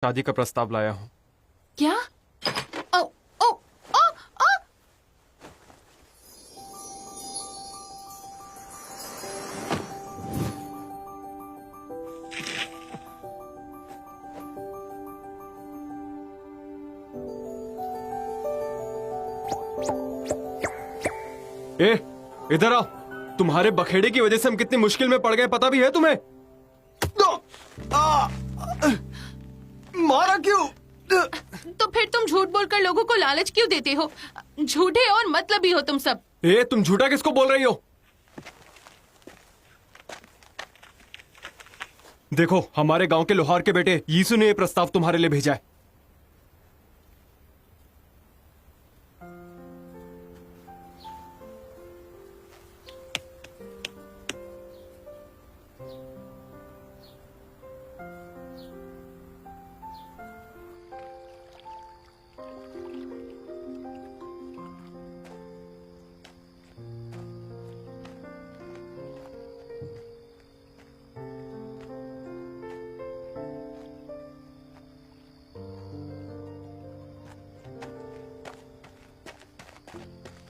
शादी का प्रस्ताव लाया हूँ। क्या? ओ, ओ, ओ, ओ! ए, इधर आओ। तुम्हारे बखेड़े की वजह से हम कितनी मुश्किल में पड़ गए, पता भी है तुम्हें? मारा क्यों? तो फिर तुम झूठ बोलकर लोगों को लालच क्यों देते हो? झूठे और मतलबी हो तुम सब। ए, तुम झूठा किसको बोल रही हो? देखो, हमारे गांव के लोहार के बेटे यीशु ने यह प्रस्ताव तुम्हारे लिए भेजा है।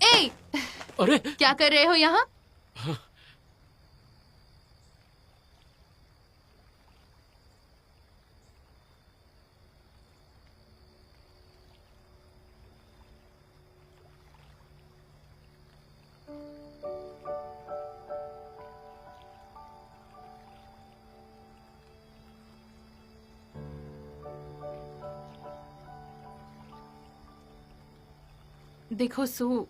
ए, अरे क्या कर रहे हो यहाँ? देखो सू,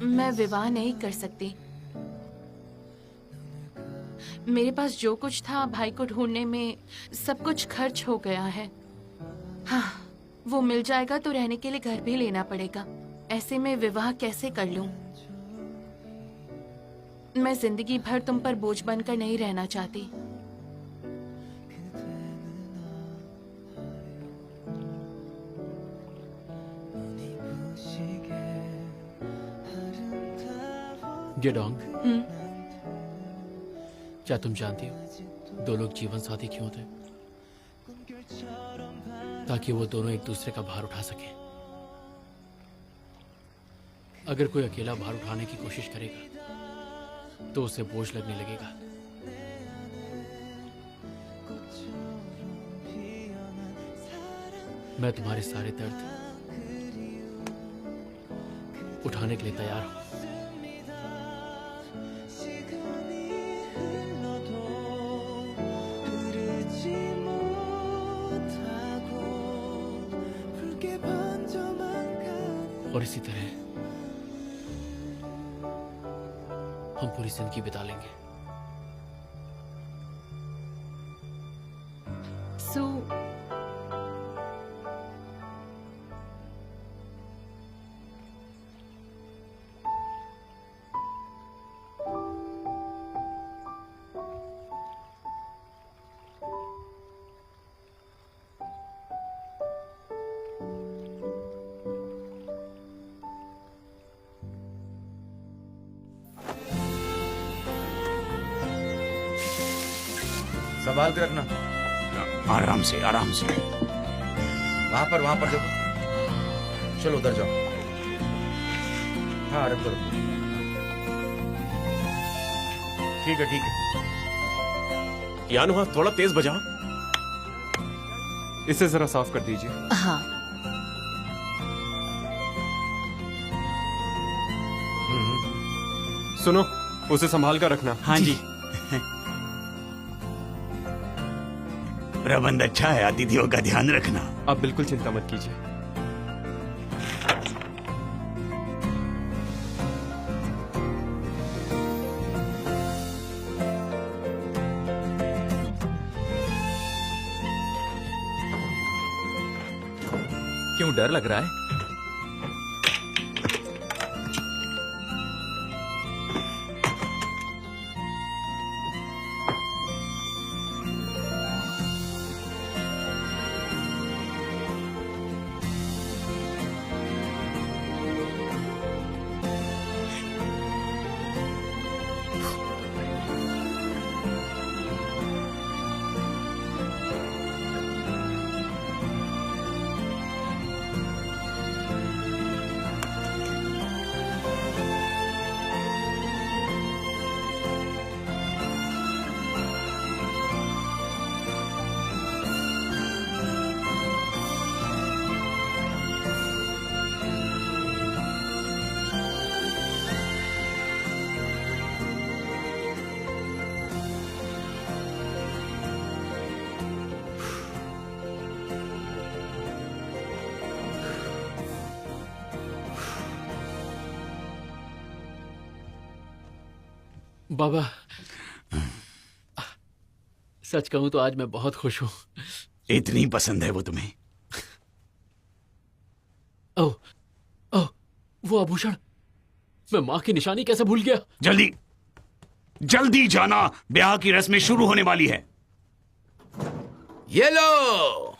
मैं विवाह नहीं कर सकती। मेरे पास जो कुछ था भाई को ढूंढने में सब कुछ खर्च हो गया है। हाँ, वो मिल जाएगा तो रहने के लिए घर भी लेना पड़ेगा। ऐसे में विवाह कैसे कर लूं? मैं जिंदगी भर तुम पर बोझ बनकर नहीं रहना चाहती। गेडोंग, क्या तुम जानती हो दो लोग जीवन साथी क्यों होते? ताकि वो दोनों एक दूसरे का भार उठा सकें। अगर कोई अकेला भार उठाने की कोशिश करेगा तो उसे बोझ लगने लगेगा। मैं तुम्हारे सारे दर्द उठाने के लिए तैयार हूं। और इसी तरह हम पूरी जिंदगी बिता लेंगे। सू, संभाल के रखना। आराम से आराम से। वहां पर देखो। चलो उधर जाओ। हाँ, रखो रखो। ठीक है ठीक है। यानो हाथ थोड़ा तेज बजाओ। इसे जरा साफ कर दीजिए। हाँ। सुनो, उसे संभाल कर रखना। हाँ जी। प्रबंध अच्छा है, अतिथियों का ध्यान रखना। आप बिल्कुल चिंता मत कीजिए। क्यों, डर लग रहा है? बाबा, सच कहूं तो आज मैं बहुत खुश हूं। इतनी पसंद है वो तुम्हें? ओह, ओह, वो आभूषण, मैं माँ की निशानी कैसे भूल गया? जल्दी जल्दी जाना, ब्याह की रस्में शुरू होने वाली है। ये लो।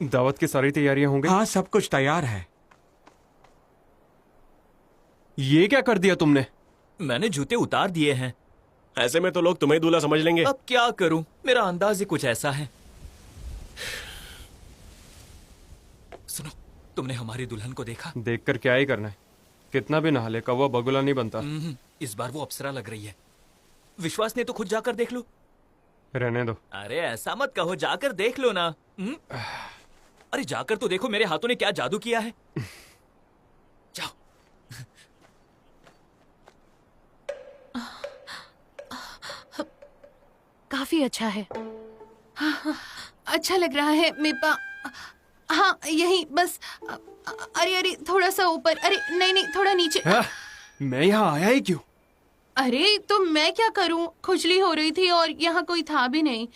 दावत की सारी तैयारियां होंगी? हाँ, सब कुछ तैयार है। ये क्या कर दिया तुमने? मैंने जूते उतार दिए हैं। ऐसे में तो लोग तुम्हें दूल्हा समझ लेंगे। अब क्या करूं, मेरा अंदाज ही कुछ ऐसा है। सुनो, तुमने हमारी दुल्हन को देखा? देखकर क्या ही करना है, कितना भी नहा ले कौवा बगुला नहीं बनता। इस बार वो अप्सरा लग रही है। विश्वास नहीं तो खुद जाकर देख लो। रहने दो। अरे ऐसा मत कहो, जाकर देख लो ना। अरे जाकर तो देखो मेरे हाथों ने क्या जादू किया है। जाओ। काफी अच्छा है। हाँ, अच्छा लग रहा है मेपा। हाँ यही बस। अरे अरे थोड़ा सा ऊपर। अरे नहीं नहीं, थोड़ा नीचे। मैं यहाँ आया ही क्यों? अरे तो मैं क्या करूं, खुजली हो रही थी और यहाँ कोई था भी नहीं।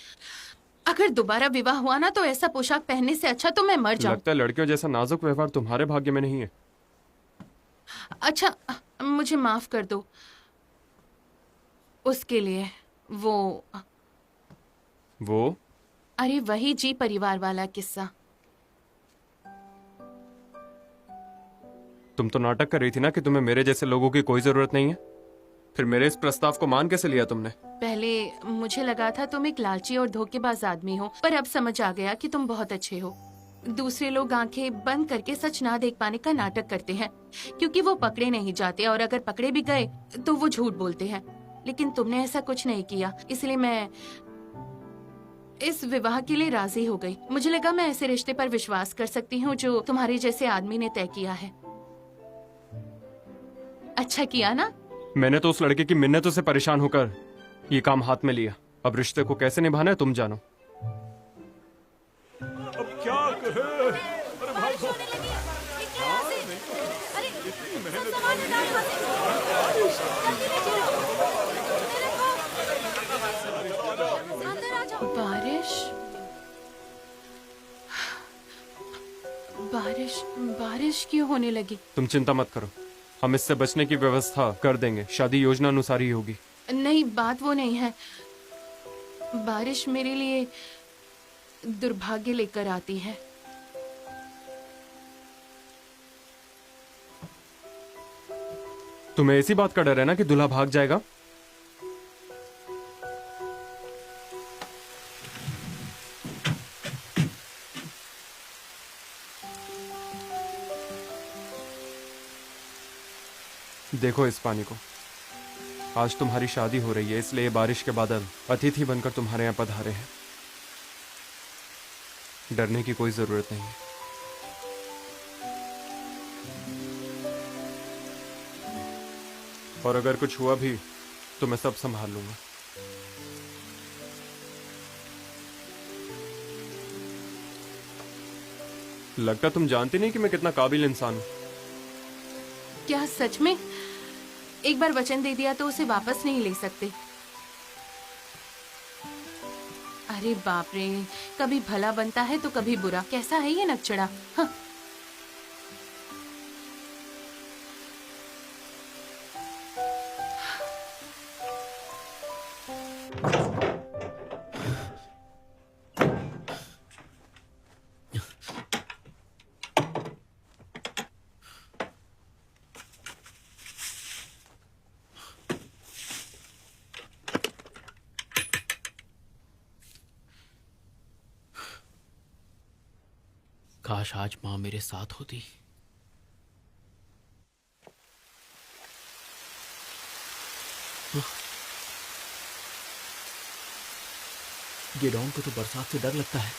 अगर दोबारा विवाह हुआ ना तो ऐसा पोशाक पहनने से अच्छा तो मैं मर जाऊं। लगता है लड़कियों जैसा नाजुक व्यवहार तुम्हारे भाग्य में नहीं है। अच्छा मुझे माफ कर दो उसके लिए। वो अरे वही जी, परिवार वाला किस्सा। तुम तो नाटक कर रही थी ना कि तुम्हें मेरे जैसे लोगों की कोई जरूरत नहीं है। फिर मेरे इस प्रस्ताव को मान कैसे लिया तुमने? पहले मुझे लगा था तुम एक लालची और धोखेबाज आदमी हो, पर अब समझ आ गया कि तुम बहुत अच्छे हो। दूसरे लोग आंखें बंद करके सच ना देख पाने का नाटक करते हैं क्योंकि वो पकड़े नहीं जाते, और अगर पकड़े भी गए तो वो झूठ बोलते हैं। लेकिन तुमने ऐसा कुछ नहीं किया, इसलिए मैं इस विवाह के लिए राजी हो गई। मुझे लगा मैं ऐसे रिश्ते पर विश्वास कर सकती हूँ जो तुम्हारे जैसे आदमी ने तय किया है। अच्छा किया ना? मैंने तो उस लड़के की मिन्नतों से परेशान होकर ये काम हाथ में लिया। अब रिश्ते को कैसे निभाना है तुम जानो। अब क्या करें? अरे भागो। बारिश बारिश बारिश क्यों होने लगी? तुम चिंता मत करो, हम इससे बचने की व्यवस्था कर देंगे। शादी योजना अनुसार ही होगी। नहीं, बात वो नहीं है। बारिश मेरे लिए दुर्भाग्य लेकर आती है। तुम्हें ऐसी बात का डर है ना कि दूल्हा भाग जाएगा? देखो इस पानी को, आज तुम्हारी शादी हो रही है, इसलिए बारिश के बादल अतिथि बनकर तुम्हारे यहाँ पधारे हैं। डरने की कोई जरूरत नहीं है। और अगर कुछ हुआ भी तो मैं सब संभाल लूंगा। लगता तुम जानती नहीं कि मैं कितना काबिल इंसान हूं। क्या सच में? एक बार वचन दे दिया तो उसे वापस नहीं ले सकते। अरे बाप रे, कभी भला बनता है तो कभी बुरा। कैसा है ये नकचड़ा? हाँ। काश आज माँ मेरे साथ होती। गेडॉन को तो बरसात से डर लगता है।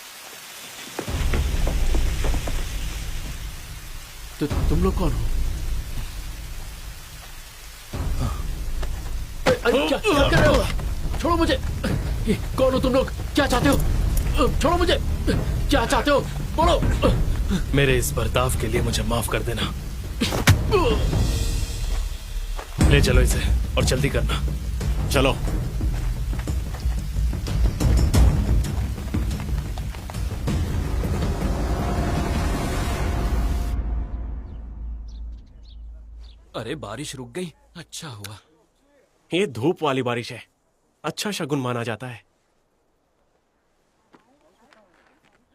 तो तुम लोग कौन हो? क्या कर रहे हो? छोड़ो मुझे। कौन हो तुम लोग? क्या चाहते हो? छोड़ो मुझे। क्या चाहते हो? बोलो। मेरे इस बर्ताव के लिए मुझे माफ कर देना। ले चलो इसे और जल्दी करना। चलो। अरे बारिश रुक गई, अच्छा हुआ। ये धूप वाली बारिश है, अच्छा शगुन माना जाता है।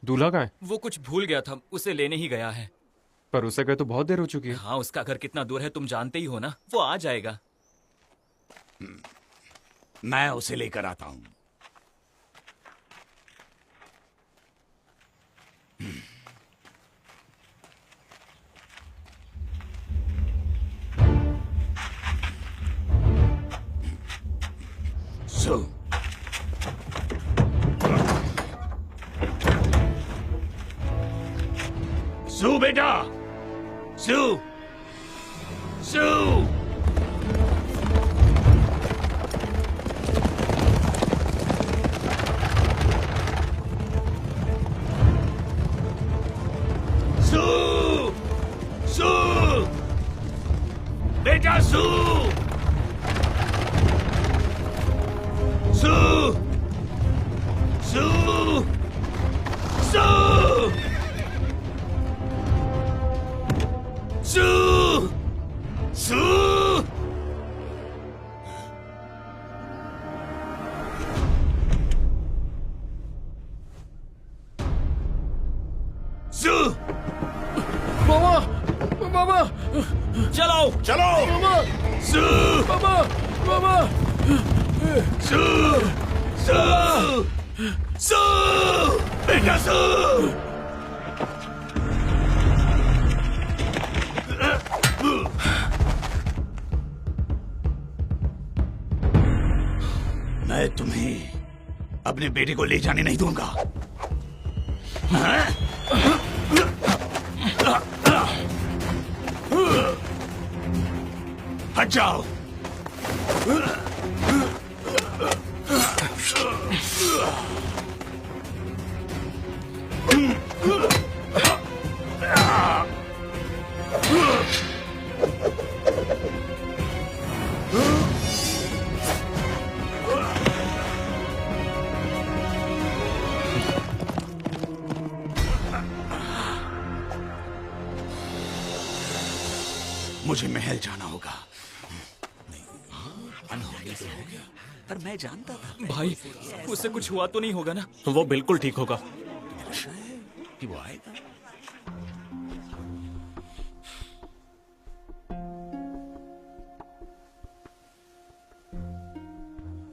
दूल्हा कहाँ है? वो कुछ भूल गया था, उसे लेने ही गया है। पर उसे गए तो बहुत देर हो चुकी है। हाँ, उसका घर कितना दूर है तुम जानते ही हो ना, वो आ जाएगा। मैं उसे लेकर आता हूं। सो सू बेटा, सू सू सू सू बेटा, सू सू सू सू सू सू सू मामा, मामा, चलो चलो मामा, सू मामा, मामा। सू सू सू बेटा, सू मैं तुम्हें अपने बेटे को ले जाने नहीं दूंगा। हट जाओ। मुझे महल जाना होगा। अनहोनी तो हो गया, पर मैं जानता था भाई, उससे कुछ हुआ तो नहीं होगा ना? वो बिल्कुल ठीक होगा। कि वो आएगा।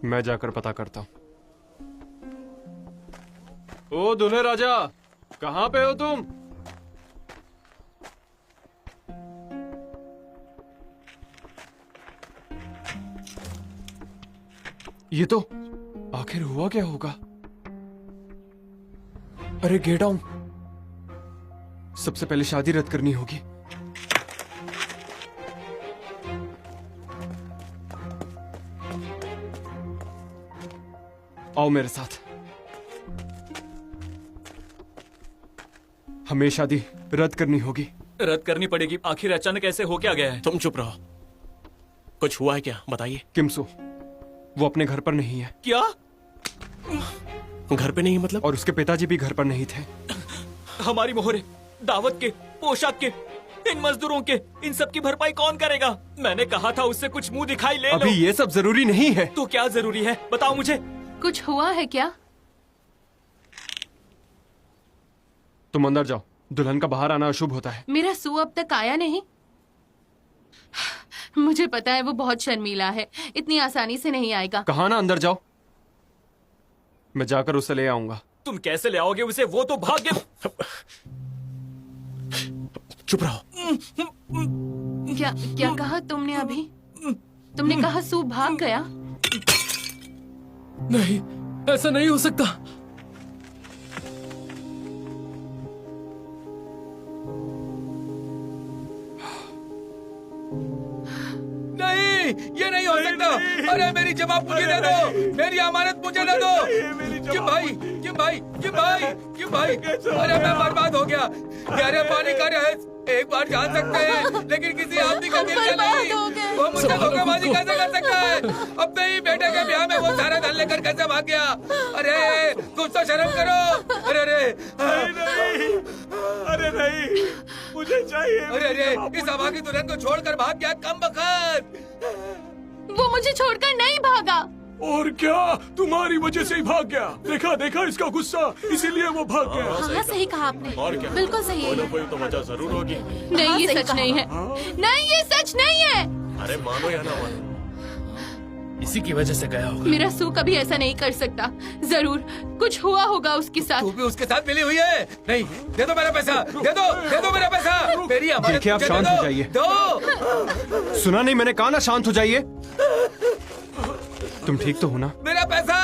मैं जाकर पता करता हूँ। ओ दूल्हे राजा, कहाँ पे हो तुम? ये तो आखिर हुआ क्या होगा? अरे गेट डाउन, सबसे पहले शादी रद्द करनी होगी। आओ मेरे साथ, हमें शादी रद्द करनी होगी। रद्द करनी पड़ेगी? आखिर अचानक ऐसे हो क्या गया है? तुम चुप रहो, कुछ हुआ है क्या, बताइए। किमसू वो अपने घर पर नहीं है। क्या? घर पे नहीं मतलब? और उसके पिताजी भी घर पर नहीं थे। हमारी मोहरे, दावत के, पोशाक के, इन मजदूरों के, इन सब की भरपाई कौन करेगा? मैंने कहा था उससे कुछ मुंह दिखाई ले लो। अभी ये सब जरूरी नहीं है। तो क्या जरूरी है, बताओ मुझे। कुछ हुआ है क्या? तुम अंदर जाओ, दुल्हन का बाहर आना अशुभ होता है। मेरा सू अब तक आया नहीं। मुझे पता है वो बहुत शर्मीला है, इतनी आसानी से नहीं आएगा। कहा ना अंदर जाओ, मैं जाकर उसे ले आऊंगा। तुम कैसे ले आओगे उसे? वो तो भाग गया। चुप रहो। क्या क्या कहा तुमने अभी? तुमने कहा सू भाग गया? नहीं, ऐसा नहीं हो सकता। नहीं, ये नहीं हो सकता। अरे मेरी जवाब मुझे दे दो, मेरी अमानत मुझे दे दो। क्यों भाई, क्यों भाई, क्यों भाई, क्यों भाई? अरे मैं बर्बाद हो गया, गहरे पानी का रहस्य एक बार जान सकते हैं, लेकिन किसी आदमी का दिल का बर्बाद नहीं। हो गए। वो मुझसे धोखेबाजी कैसे कर सकता है? अपने ही बेटे के ब्याह में वो सारा धन लेकर कैसे भाग गया? अरे कुछ तो शर्म करो। अरे अरे नहीं, अरे नहीं, मुझे चाहिए। अरे अरे इस अभागी दुल्हन को छोड़कर भाग गया कमबख्त। वो मुझे छोड़कर नहीं भागा। और क्या, तुम्हारी वजह से ही भाग गया। देखा देखा इसका गुस्सा, इसीलिए वो भाग गया। हाँ सही कहा आपने, और क्या, बिल्कुल सही है। कोई तो वजह जरूर होगी। नहीं ये सच नहीं है, नहीं ये सच नहीं है। अरे मानो या ना मानो, इसी की वजह से गया होगा। मेरा सू कभी ऐसा नहीं कर सकता। जरूर कुछ हुआ होगा उसके साथ। तू भी उसके साथ मिली हुई है? नहीं, दे दो मेरा पैसा, दे दो मेरा पैसा। मेरी अमानत देखिए, आप मुझे शांत दे हो दो। जाइए। दो सुना नहीं मैंने कहा ना, शांत हो जाइए। तुम ठीक तो हो ना? मेरा पैसा।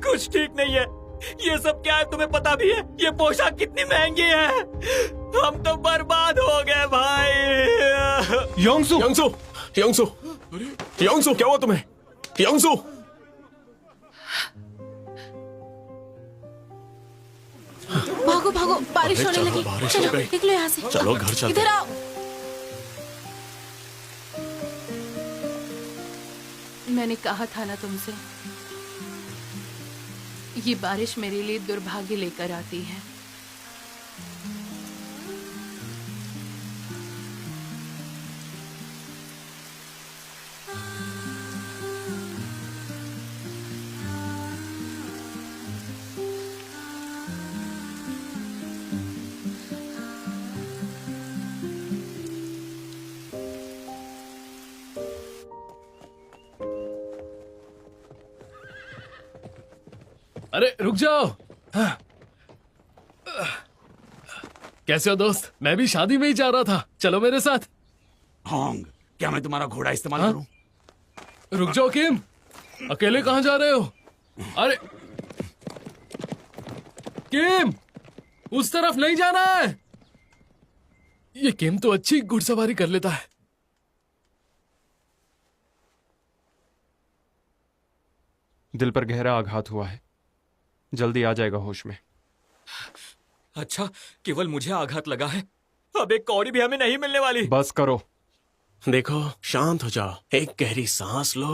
कुछ ठीक नहीं है। ये सब क्या है तुम्हें पता भी है? ये पोशाक कितनी महंगी है। हम तो बर्बाद हो गए भाई। योंगसू, यंगसू, यंगसू, यंगसू, क्या हुआ तुम्हें? यंगसू, भागो भागो, बारिश अरे होने चलो, लगी। बारिश हो चलो गई। निकलो यहाँ से। चलो घर चलते इधर आओ। मैंने कहा था ना तुमसे, ये बारिश मेरे लिए दुर्भाग्य लेकर आती है। अरे रुक जाओ। कैसे हो दोस्त? मैं भी शादी में ही जा रहा था, चलो मेरे साथ। होंग, क्या मैं तुम्हारा घोड़ा इस्तेमाल हाँ? करूं? रुक जाओ किम, अकेले कहाँ जा रहे हो? अरे किम, उस तरफ नहीं जाना है। ये किम तो अच्छी घुड़सवारी कर लेता है। दिल पर गहरा आघात हुआ है, जल्दी आ जाएगा होश में। अच्छा, केवल मुझे आघात लगा है। अब एक कौड़ी भी हमें नहीं मिलने वाली। बस करो। देखो, शांत हो जाओ, एक गहरी सांस लो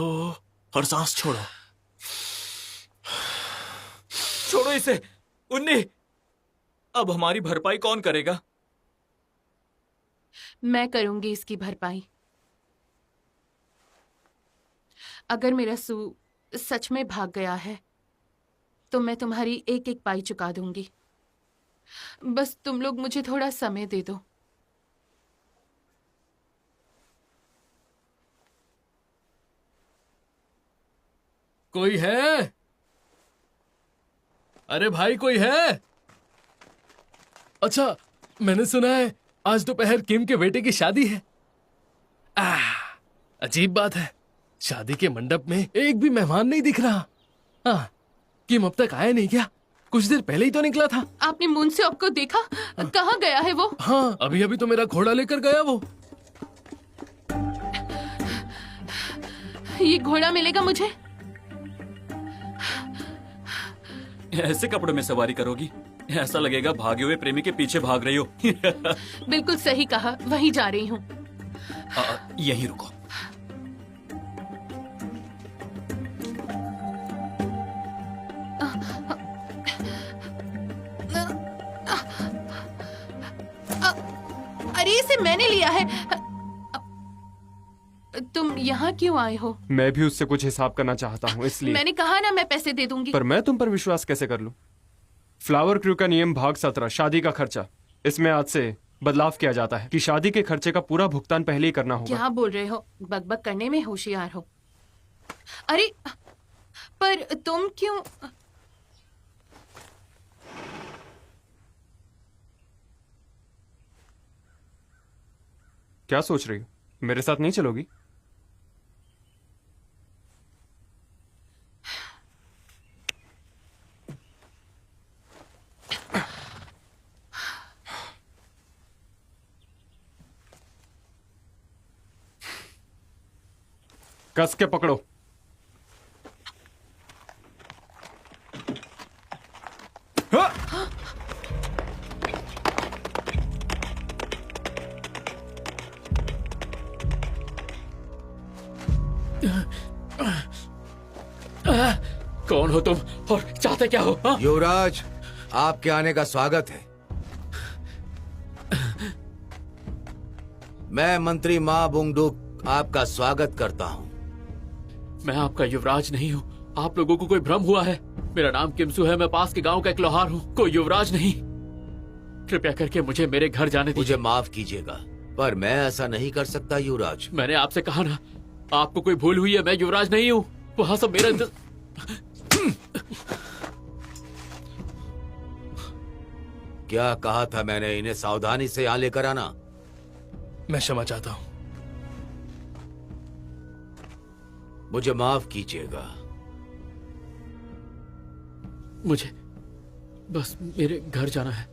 और सांस छोड़ो। छोड़ो इसे। उन्नी, अब हमारी भरपाई कौन करेगा? मैं करूंगी इसकी भरपाई। अगर मेरा सू सच में भाग गया है तो मैं तुम्हारी एक एक पाई चुका दूंगी। बस तुम लोग मुझे थोड़ा समय दे दो। कोई है? अरे भाई कोई है? अच्छा, मैंने सुना है आज दोपहर किम के बेटे की शादी है। अजीब बात है, शादी के मंडप में एक भी मेहमान नहीं दिख रहा। किम अब तक आया नहीं क्या? कुछ देर पहले ही तो निकला था। आपने मुंसिफ को देखा? कहाँ गया है वो? हाँ, अभी अभी तो मेरा घोड़ा लेकर गया वो। ये घोड़ा मिलेगा मुझे? ऐसे कपड़ों में सवारी करोगी? ऐसा लगेगा भागे हुए प्रेमी के पीछे भाग रही हो। बिल्कुल सही कहा, वहीं जा रही हूँ। यहीं रुको। अरे इसे मैंने लिया है। तुम यहाँ क्यों आए हो? मैं भी उससे कुछ हिसाब करना चाहता हूँ, इसलिए। मैंने कहा ना मैं पैसे दे दूंगी। पर मैं तुम पर विश्वास कैसे कर लूं? फ्लावर क्रू का नियम भाग 17, शादी का खर्चा। इसमें आज से बदलाव किया जाता है कि शादी के खर्चे का पूरा भुगतान पहले ही करना होगा। क्या बोल रहे हो? बकबक करने में होशियार हो। अरे पर तुम क्यों? क्या सोच रही हो? मेरे साथ नहीं चलोगी? कस के पकड़ो। कौन हो तुम और चाहते क्या हो? हाँ? युवराज, आपके आने का स्वागत है। मैं मंत्री मा बुंगडुक आपका स्वागत करता हूँ। मैं आपका युवराज नहीं हूँ। आप लोगों को कोई भ्रम हुआ है। मेरा नाम किमसू है। मैं पास के गांव का एक लोहार हूँ, कोई युवराज नहीं। कृपया करके मुझे मेरे घर जाने मुझे दीजिए। माफ कीजिएगा, पर मैं ऐसा नहीं कर सकता युवराज। मैंने आपसे कहा ना, आपको कोई भूल हुई है। मैं युवराज नहीं हूँ। वहाँ सब मेरा क्या कहा था मैंने? इन्हें सावधानी से यहाँ लेकर आना। मैं क्षमा चाहता हूँ। मुझे माफ कीजिएगा। मुझे बस मेरे घर जाना है।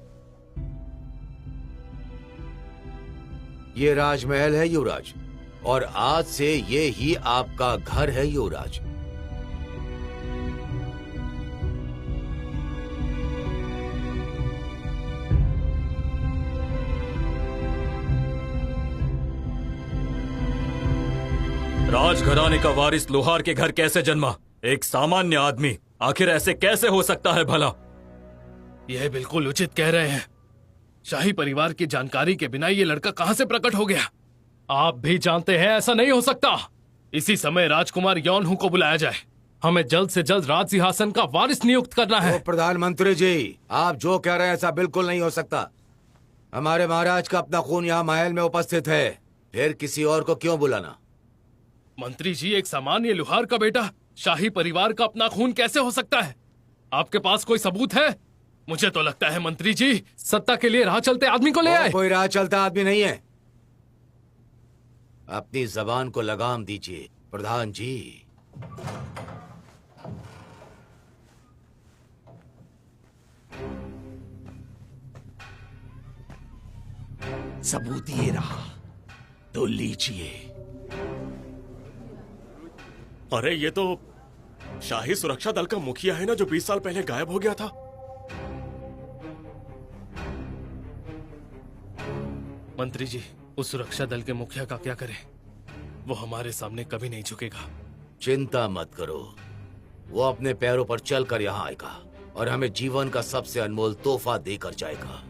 ये राजमहल है युवराज, और आज से ये ही आपका घर है युवराज। राजघराने का वारिस लोहार के घर कैसे जन्मा? एक सामान्य आदमी। आखिर ऐसे कैसे हो सकता है भला? यह बिल्कुल उचित कह रहे हैं। शाही परिवार की जानकारी के बिना ये लड़का कहां से प्रकट हो गया? आप भी जानते हैं ऐसा नहीं हो सकता। इसी समय राजकुमार यौनहू को बुलाया जाए। हमें जल्द से जल्द राज सिंहासन का वारिस नियुक्त करना है। प्रधानमंत्री जी, आप जो कह रहे हैं ऐसा बिल्कुल नहीं हो सकता। हमारे महाराज का अपना खून यहाँ महल में उपस्थित है, फिर किसी और को क्यों बुलाना? मंत्री जी, एक सामान्य लोहार का बेटा शाही परिवार का अपना खून कैसे हो सकता है? आपके पास कोई सबूत है? मुझे तो लगता है मंत्री जी सत्ता के लिए राह चलते आदमी को ले आए। कोई राह चलता आदमी नहीं है। अपनी जबान को लगाम दीजिए प्रधान जी। सबूत ये रहा, तो लीजिए। अरे ये तो शाही सुरक्षा दल का मुखिया है ना, जो 20 साल पहले गायब हो गया था। मंत्री जी, उस सुरक्षा दल के मुखिया का क्या करें? वो हमारे सामने कभी नहीं झुकेगा। चिंता मत करो, वो अपने पैरों पर चलकर यहाँ आएगा और हमें जीवन का सबसे अनमोल तोहफा देकर जाएगा।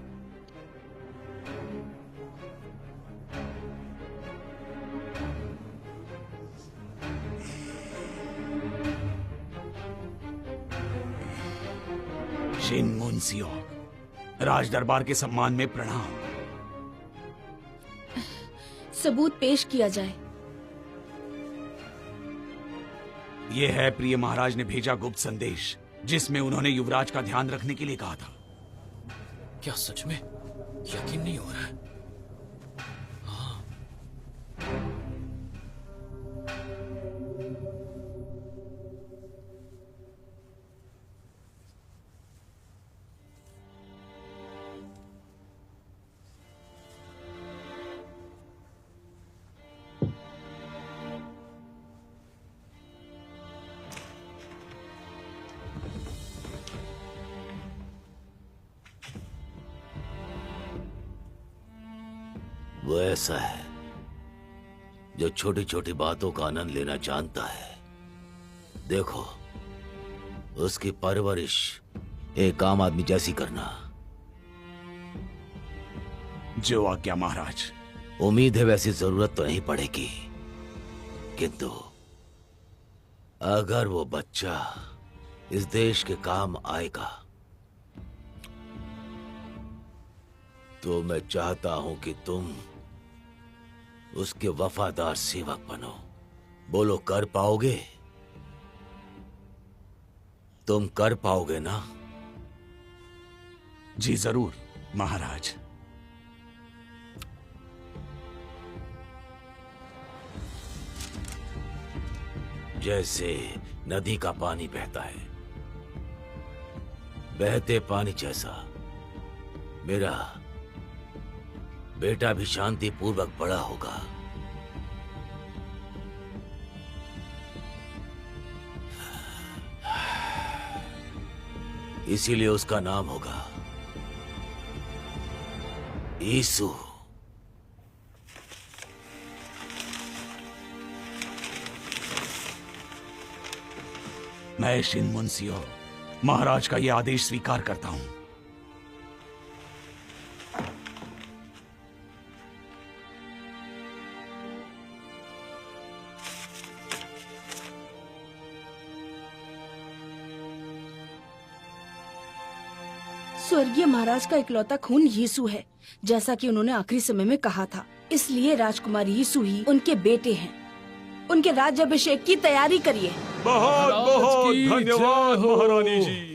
शिन मुनसियो, राज दरबार के सम्मान में प्रणाम। सबूत पेश किया जाए। ये है प्रिय महाराज ने भेजा गुप्त संदेश, जिसमें उन्होंने युवराज का ध्यान रखने के लिए कहा था। क्या सच में? यकीन नहीं हो रहा है। वो ऐसा है जो छोटी छोटी बातों का आनंद लेना जानता है। देखो, उसकी परवरिश एक आम आदमी जैसी करना। जो आज्ञा महाराज। उम्मीद है वैसी जरूरत तो नहीं पड़ेगी, किंतु अगर वो बच्चा इस देश के काम आएगा तो मैं चाहता हूं कि तुम उसके वफादार सेवक बनो। बोलो, कर पाओगे? तुम कर पाओगे ना? जी जरूर महाराज। जैसे नदी का पानी बहता है, बहते पानी जैसा मेरा बेटा भी शांति पूर्वक बड़ा होगा। इसीलिए उसका नाम होगा यीशु। मैं शिन मुंसियो महाराज का यह आदेश स्वीकार करता हूं। स्वर्गीय महाराज का इकलौता खून यीशु है, जैसा कि उन्होंने आखिरी समय में कहा था। इसलिए राजकुमार यीशु ही उनके बेटे हैं। उनके राज्याभिषेक की तैयारी करिए। बहुत बहुत धन्यवाद महारानी जी।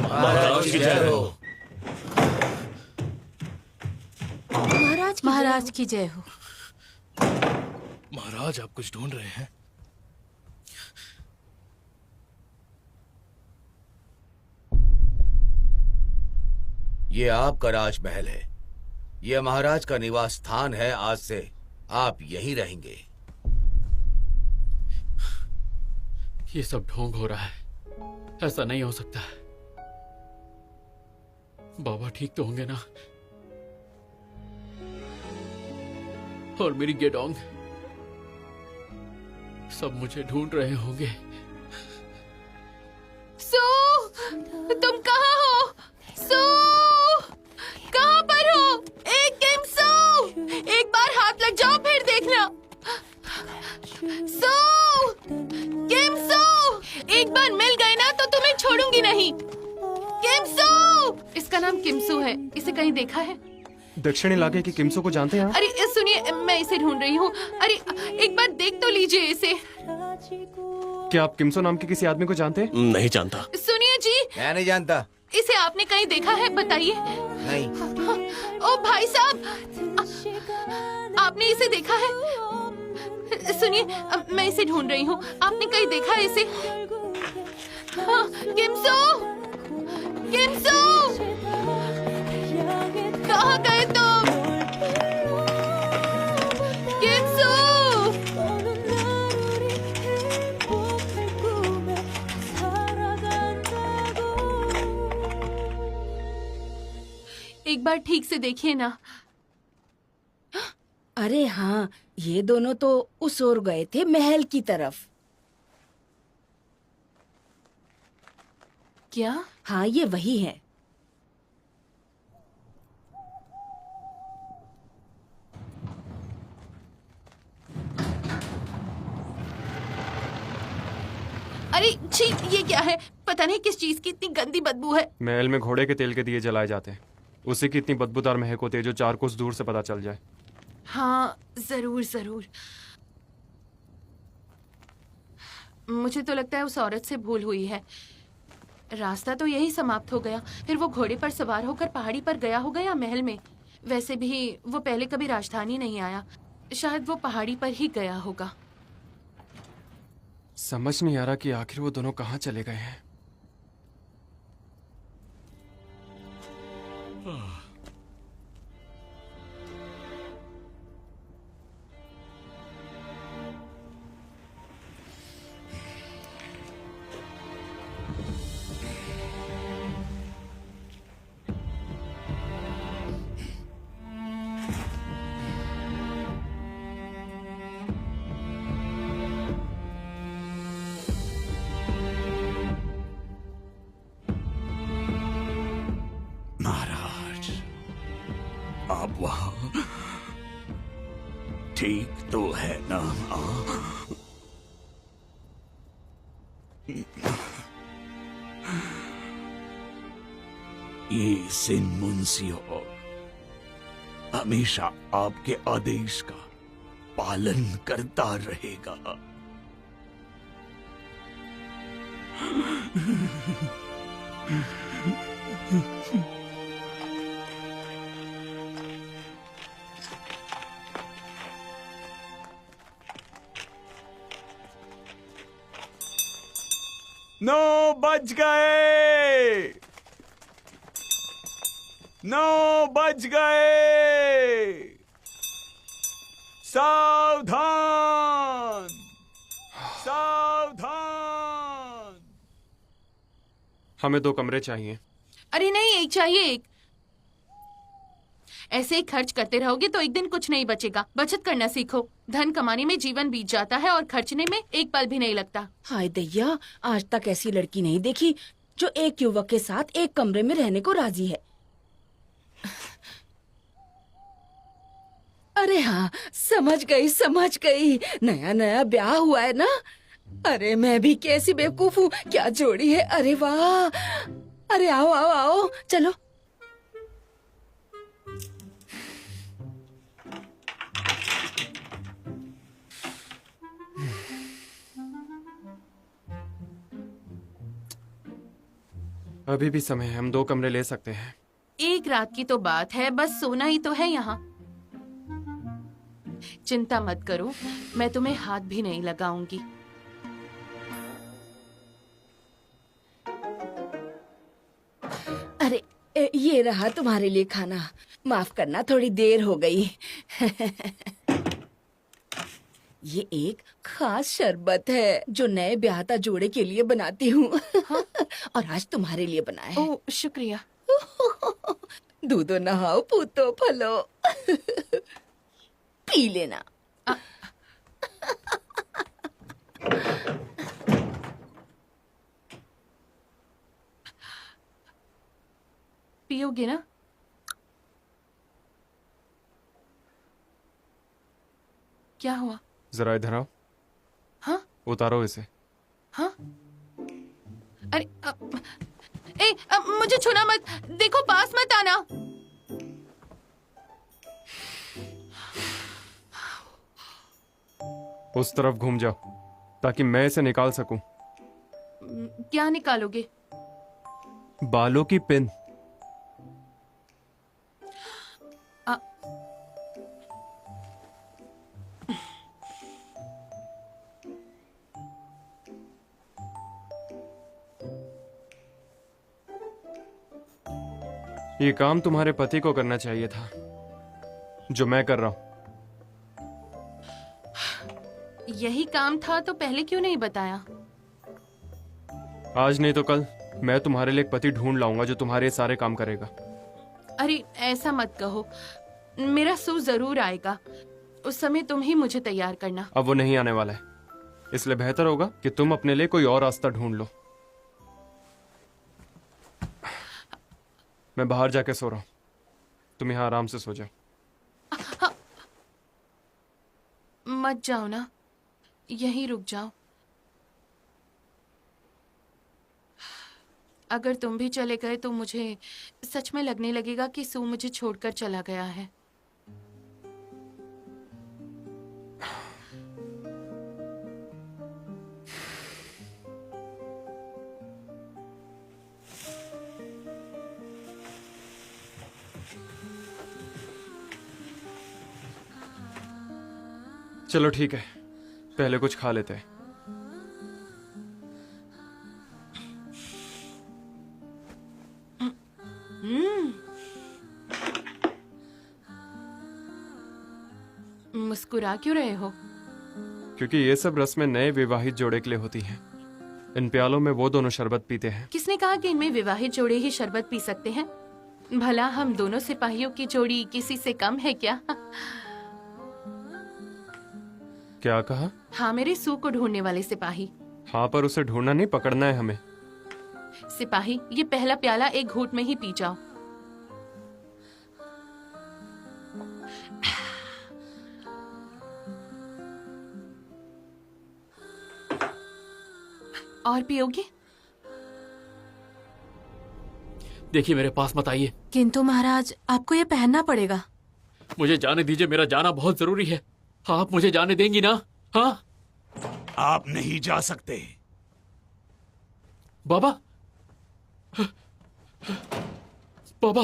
महाराज की जय हो। महाराज की जय हो। महाराज, आप कुछ ढूंढ रहे हैं? ये आपका राजमहल है। ये महाराज का निवास स्थान है। आज से आप यहीं रहेंगे। ये सब ढोंग हो रहा है, ऐसा नहीं हो सकता। बाबा ठीक तो होंगे ना? और मेरी गेडोंग सब मुझे ढूंढ रहे होंगे। सो, तुम कहाँ हो? सो, कहाँ पर हो? किम सो, एक बार हाथ लग जाओ फिर देखना। सो, किम सो, एक बार मिल गए ना तो तुम्हें छोड़ूंगी नहीं। किमसू! इसका नाम किमसू है। इसे कहीं देखा है? दक्षिण इलाके की किमसू को जानते हैं आप? अरे सुनिए, मैं इसे ढूंढ रही हूँ। अरे एक बार देख तो लीजिए इसे। क्या आप किमसू नाम के किसी आदमी को जानते हैं? नहीं जानता। सुनिए जी, मैं नहीं जानता। इसे आपने कहीं देखा है? बताइए। नहीं। ओ भाई साहब, आपने इसे देखा है? सुनिए, मैं इसे ढूंढ रही हूँ। आपने कहीं देखा है इसे? किमसू! किमसू! कहाँ गए तुम? किमसू! एक बार ठीक से देखिए ना। अरे हाँ, ये दोनों तो उस ओर गए थे, महल की तरफ। क्या? हाँ, ये वही है। अरे छी, ये क्या है? पता नहीं किस चीज की इतनी गंदी बदबू है। महल में घोड़े के तेल के दिए जलाए जाते हैं। उसी की इतनी बदबूदार महक होती है जो 4 कोस दूर से पता चल जाए। हाँ, जरूर जरूर। मुझे तो लगता है उस औरत से भूल हुई है। रास्ता तो यही समाप्त हो गया। फिर वो घोड़े पर सवार होकर पहाड़ी पर गया होगा या महल में। वैसे भी वो पहले कभी राजधानी नहीं आया। शायद वो पहाड़ी पर ही गया होगा। समझ नहीं आ रहा कि आखिर वो दोनों कहाँ चले गए हैं। महाराज, आप वहां ठीक तो है ना? ये सिन मुंसियो हमेशा आपके आदेश का पालन करता रहेगा। नो, बच गए। नो, बच गए। सावधान, सावधान। हमें 2 कमरे चाहिए। अरे नहीं, एक चाहिए, एक। ऐसे ही खर्च करते रहोगे तो एक दिन कुछ नहीं बचेगा। बचत करना सीखो। धन कमाने में जीवन बीत जाता है और खर्चने में एक पल भी नहीं लगता। हाय दैया, आज तक ऐसी लड़की नहीं देखी जो एक युवक के साथ एक कमरे में रहने को राजी है। अरे हाँ, समझ गई समझ गई, नया नया ब्याह हुआ है ना। अरे मैं भी कैसी बेवकूफ हूँ, क्या जोड़ी है। अरे वाह, अरे आओ आओ आओ, चलो। अभी भी समय है, हम 2 कमरे ले सकते हैं। एक रात की तो बात है, बस सोना ही तो है यहाँ। चिंता मत करो, मैं तुम्हें हाथ भी नहीं लगाऊंगी। अरे ये रहा तुम्हारे लिए खाना। माफ करना, थोड़ी देर हो गई। ये एक खास शरबत है जो नए ब्याहता जोड़े के लिए बनाती हूँ। और आज तुम्हारे लिए बनाया है। ओह, शुक्रिया। दूधो नहाओ, पूतो फलो। पी लेना। पियोगे ना? क्या हुआ? जरा इधर आओ। हाँ? उतारो इसे। हाँ? अरे मुझे छूना मत, देखो पास मत आना। उस तरफ घूम जाओ ताकि मैं इसे निकाल सकूं। क्या निकालोगे? बालों की पिन। ये काम तुम्हारे पति को करना चाहिए था, जो मैं कर रहा हूं। यही काम था तो पहले क्यों नहीं बताया? आज नहीं तो कल मैं तुम्हारे लिए एक पति ढूंढ लाऊंगा जो तुम्हारे सारे काम करेगा। अरे ऐसा मत कहो, मेरा सू जरूर आएगा। उस समय तुम ही मुझे तैयार करना। अब वो नहीं आने वाला है, इसलिए बेहतर होगा कि तुम अपने लिए कोई और रास्ता ढूंढ लो। मैं बाहर जाके सो रहा हूं, तुम यहां आराम से सो जाओ। मत जाओ ना, यहीं रुक जाओ। अगर तुम भी चले गए तो मुझे सच में लगने लगेगा कि सू मुझे छोड़कर चला गया है। चलो ठीक है, पहले कुछ खा लेते हैं। मुस्कुरा क्यों रहे हो? क्योंकि ये सब रस्में नए विवाहित जोड़े के लिए होती हैं। इन प्यालों में वो दोनों शरबत पीते हैं। किसने कहा कि इनमें विवाहित जोड़े ही शरबत पी सकते हैं? भला हम दोनों सिपाहियों की जोड़ी किसी से कम है क्या? क्या कहा? हाँ, मेरे सू को ढूंढने वाले सिपाही। हाँ, पर उसे ढूंढना नहीं, पकड़ना है हमें। सिपाही, ये पहला प्याला एक घूंट में ही पी जाओ। और पियोगे? देखिए, मेरे पास मत आइए। किंतु महाराज, आपको ये पहनना पड़ेगा। मुझे जाने दीजिए, मेरा जाना बहुत जरूरी है। आप मुझे जाने देंगी ना? हाँ? आप नहीं जा सकते। बाबा, बाबा,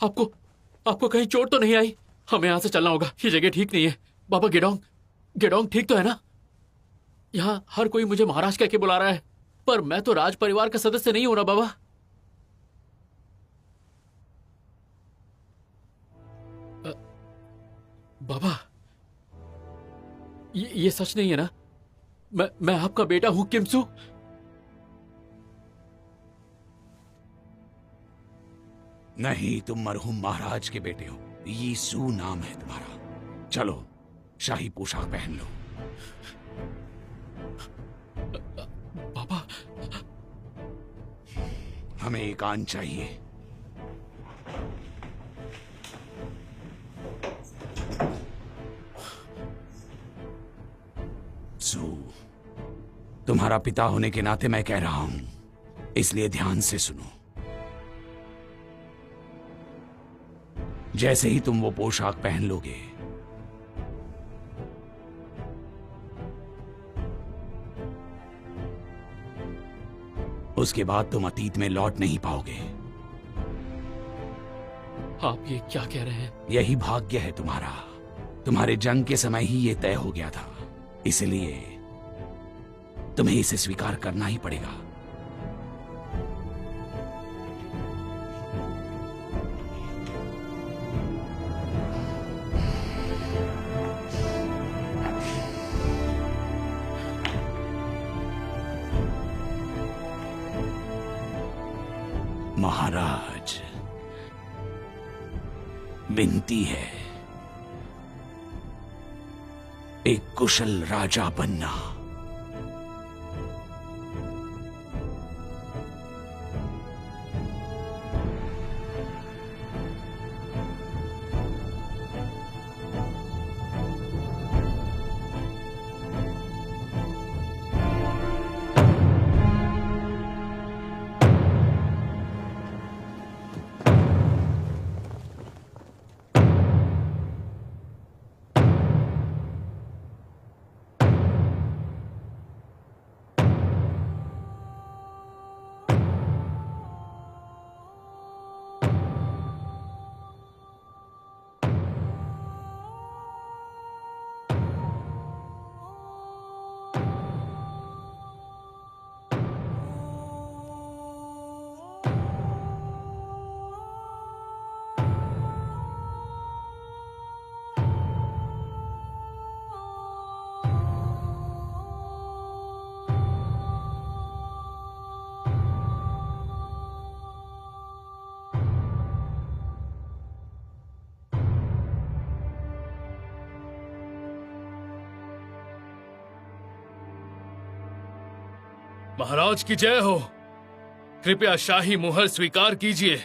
आपको कहीं चोट तो नहीं आई? हमें यहाँ से चलना होगा, ये जगह ठीक नहीं है। बाबा, गेडोंग ठीक तो है ना? यहाँ हर कोई मुझे महाराज कह के बुला रहा है, पर मैं तो राज परिवार का सदस्य नहीं हूं ना बाबा। बाबा, ये सच नहीं है ना? मैं आपका बेटा हूँ किमसू? नहीं, तुम मरहूम महाराज के बेटे हो। यीसु नाम है तुम्हारा। चलो, शाही पोशाक पहन लो। पापा, हमें एकांत चाहिए। सू, तुम्हारा पिता होने के नाते मैं कह रहा हूं, इसलिए ध्यान से सुनो। जैसे ही तुम वो पोशाक पहन लोगे, उसके बाद तुम अतीत में लौट नहीं पाओगे। आप ये क्या कह रहे हैं? यही भाग्य है तुम्हारा। तुम्हारे जंग के समय ही ये तय हो गया था, इसलिए तुम्हें इसे स्वीकार करना ही पड़ेगा। महाराज, विनती है, एक कुशल राजा बनना। महाराज की जय हो। कृपया शाही मुहर स्वीकार कीजिए।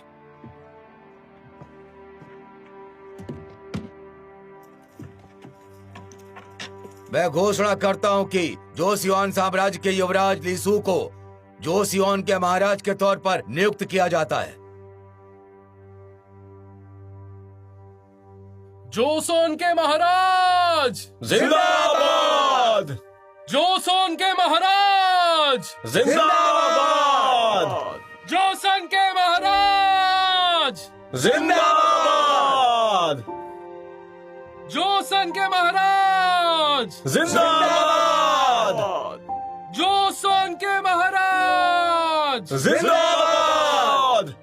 मैं घोषणा करता हूं कि जोसियोन साम्राज्य के युवराज लीसू को जोसियोन के महाराज के तौर पर नियुक्त किया जाता है। जोसोन के महाराज जिंदाबाद! जोसोन के महाराज जिंदाबाद! जोसन के महाराज जिंदाबाद! जोसन के महाराज जिंदाबाद! जोसन के महाराज जिंदाबाद!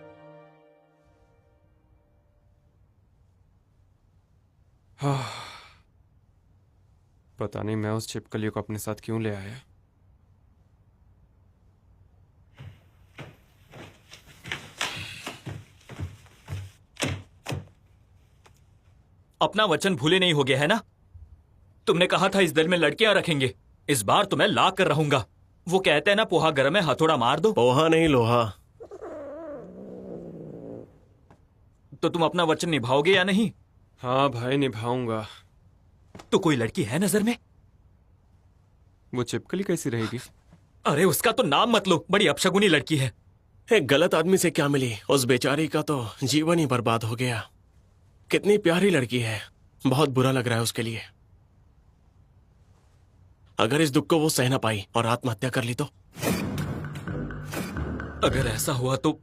पता नहीं मैं उस छिपकली को अपने साथ क्यों ले आया। अपना वचन भूले नहीं हो गया है ना? तुमने कहा था इस दल में लड़कियां रखेंगे। इस बार तो मैं ला कर रहूंगा। वो कहते हैं ना, पोहा गर्म है, हथौड़ा मार दो। पोहा नहीं, लोहा। तो तुम अपना वचन निभाओगे या नहीं? हाँ भाई, निभाऊंगा। तो कोई लड़की है नजर में? वो छिपकली कैसी रहेगी? अरे उसका तो नाम मत लो, बड़ी अपशगुनी लड़की है। एक गलत आदमी से क्या मिली, उस बेचारी का तो जीवन ही बर्बाद हो गया। कितनी प्यारी लड़की है, बहुत बुरा लग रहा है उसके लिए। अगर इस दुख को वो सह ना पाई और आत्महत्या कर ली तो? अगर ऐसा हुआ तो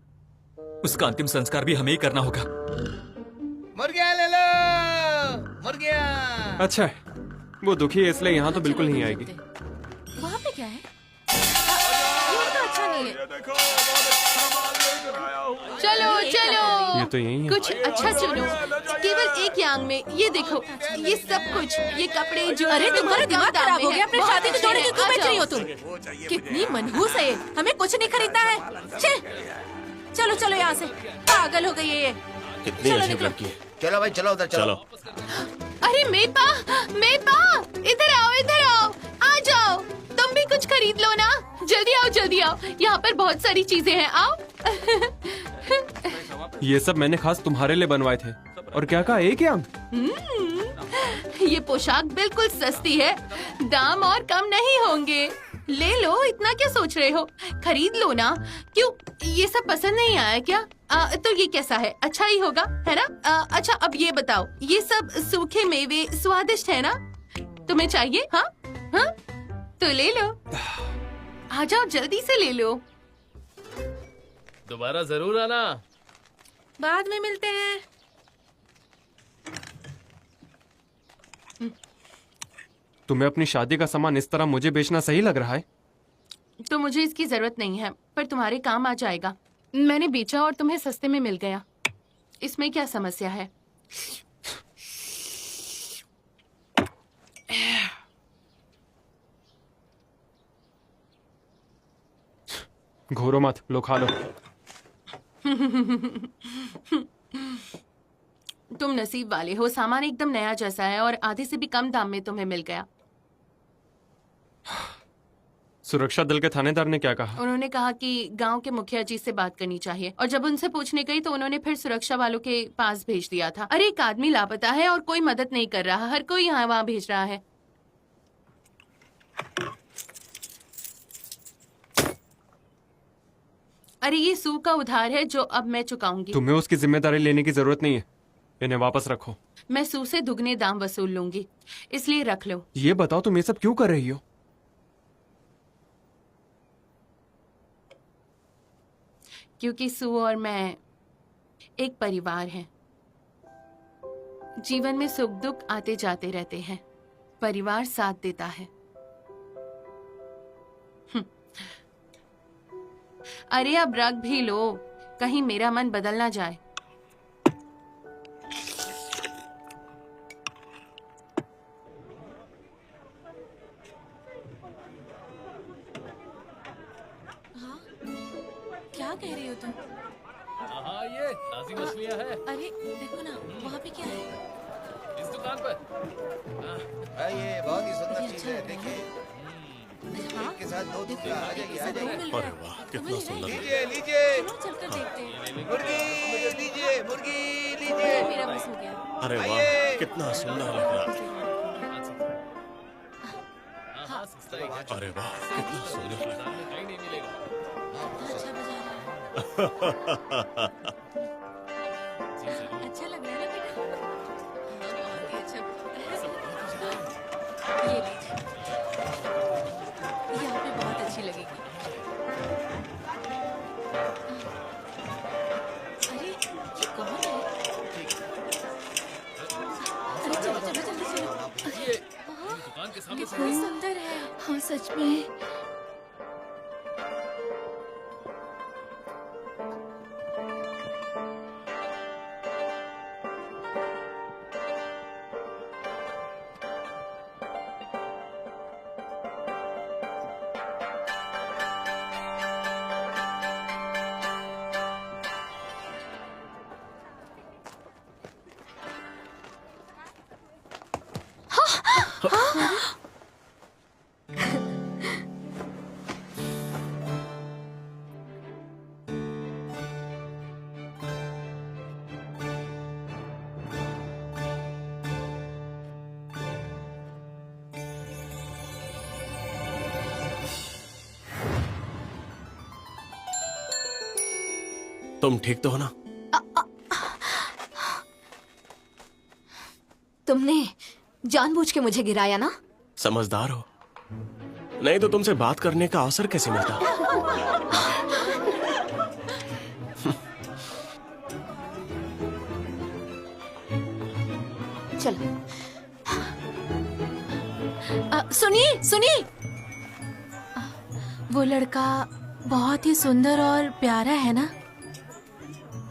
उसका अंतिम संस्कार भी हमें ही करना होगा। मुर्गियां ले लो, मुर्गियां। अच्छा है, वो दुखी है इसलिए यहाँ तो बिल्कुल नहीं आएगी। वहाँ पे क्या है? ये तो अच्छा नहीं है। ये चलो चलो, तो यही है। कुछ अच्छा चुनो। केवल एक यांग में। ये देखो, ये सब कुछ, ये कपड़े जो। अरे तुम्हारा दिमाग खराब हो गया, अपनी शादी की जोड़ी की क्यों बेच रही हो तुम? तुम? कितनी मनहूस है ये, हमें कुछ नहीं खरीदना है। छे! चलो चलो यहाँ से, पागल हो गई है ये। कितनी चलो अजीब निकलो। लड़की है। चलो भाई, चलो उधर चलो। अरे मेपा, मेपा, इधर आओ, इधर आओ, आ जाओ। तुम भी कुछ खरीद लो ना। जल्दी आओ, जल्दी आओ, यहाँ पर बहुत सारी चीजें हैं, आओ। ये सब मैंने खास तुम्हारे लिए बनवाए थे। और क्या कहा, एक यांग? ये पोशाक बिल्कुल सस्ती है, दाम और कम नहीं होंगे। ले लो, इतना क्या सोच रहे हो, खरीद लो ना। क्यों, ये सब पसंद नहीं आया क्या? तो ये कैसा है, अच्छा ही होगा, है ना? अच्छा अब ये बताओ, ये सब सूखे मेवे स्वादिष्ट है ना? तुम्हें चाहिए? हाँ हाँ, तो ले लो। आ जाओ, जल्दी से ले लो। दोबारा जरूर आना। बाद में मिलते हैं। तुम्हें अपनी शादी का सामान इस तरह मुझे बेचना सही लग रहा है? तो मुझे इसकी जरूरत नहीं है, पर तुम्हारे काम आ जाएगा। मैंने बेचा और तुम्हें सस्ते में मिल गया, इसमें क्या समस्या है? घोरो मत, लो खा लो। तुम नसीब वाले हो, सामान एकदम नया जैसा है और आधे से भी कम दाम में तुम्हें मिल गया। सुरक्षा दल के थानेदार ने क्या कहा? उन्होंने कहा कि गांव के मुखिया जी से बात करनी चाहिए, और जब उनसे पूछने गई तो उन्होंने फिर सुरक्षा वालों के पास भेज दिया था। अरे एक आदमी लापता है और कोई मदद नहीं कर रहा, हर कोई यहाँ वहाँ भेज रहा है। अरे ये सू का उधार है जो अब मैं चुकाऊंगी। तुम्हें उसकी जिम्मेदारी लेने की जरूरत नहीं है, इन्हें वापस रखो। मैं सू से दुगने दाम वसूल लूंगी, इसलिए रख लो। ये बताओ तुम ये सब क्यों कर रही हो? क्योंकि सू और मैं एक परिवार हैं। जीवन में सुख दुख आते जाते रहते हैं, परिवार साथ देता है। अरे अब रख भी लो, कहीं मेरा मन बदल ना जाए। क्या कह रही हो तुम? हाँ ये ताजी मछलियाँ हैं अरे देखो ना, वहाँ पे क्या है? इस दुकान पर। ये बहुत ही सुंदर ये चीज अच्छा है, लग रहा देखिए। हाँ? एक के साथ दो दूसरा आ जाइए, आ सब जाइए। मिल रहा अरे है। वाह, कितना तुम्हें सुंदर। लीजिए लीजिए, चलो चलकर देखते हैं। मुर्गी लीजिए, मुर्गी ये लीजिए। मेरा बस हो गया। अरे वाह, आइए। कितना सुंदर लग रहा है। हाँ सस्ता ही है। अरे वाह, कितना सुंदर लग रहा है। कहीं नहीं मिलेगा। कितना अच्छा बजा रहा है। अच्छा लग रहा है ना बेटा? बहुत ही अच्छा। ये लीजिए, ये आप पे बहुत अच्छी लगेगी। अरे ये कौन है? अरे चलो चलो जल्दी चलो। दुकान के सामने कितना सुंदर है। हाँ सच में। तुम ठीक तो हो ना? तुमने जानबूझ के मुझे गिराया ना? समझदार हो, नहीं तो तुमसे बात करने का अवसर कैसे मिलता? चलो। सुनिए सुनिए, वो लड़का बहुत ही सुंदर और प्यारा है ना?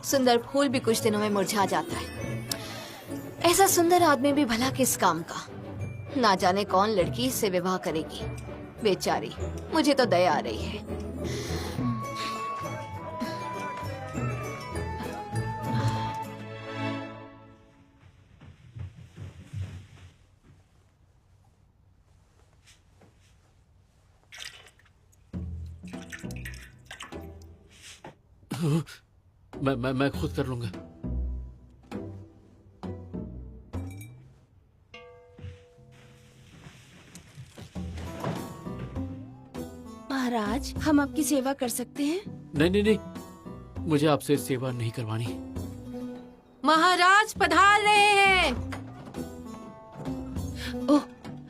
सुंदर फूल भी कुछ दिनों में मुरझा जाता है। ऐसा सुंदर आदमी भी भला किस काम का। ना जाने कौन लड़की इससे विवाह करेगी। बेचारी, मुझे तो दया आ रही है। मैं खुद कर लूंगा। महाराज, हम आपकी सेवा कर सकते हैं? नहीं नहीं नहीं, मुझे आपसे सेवा नहीं करवानी। महाराज पधार रहे हैं। ओह,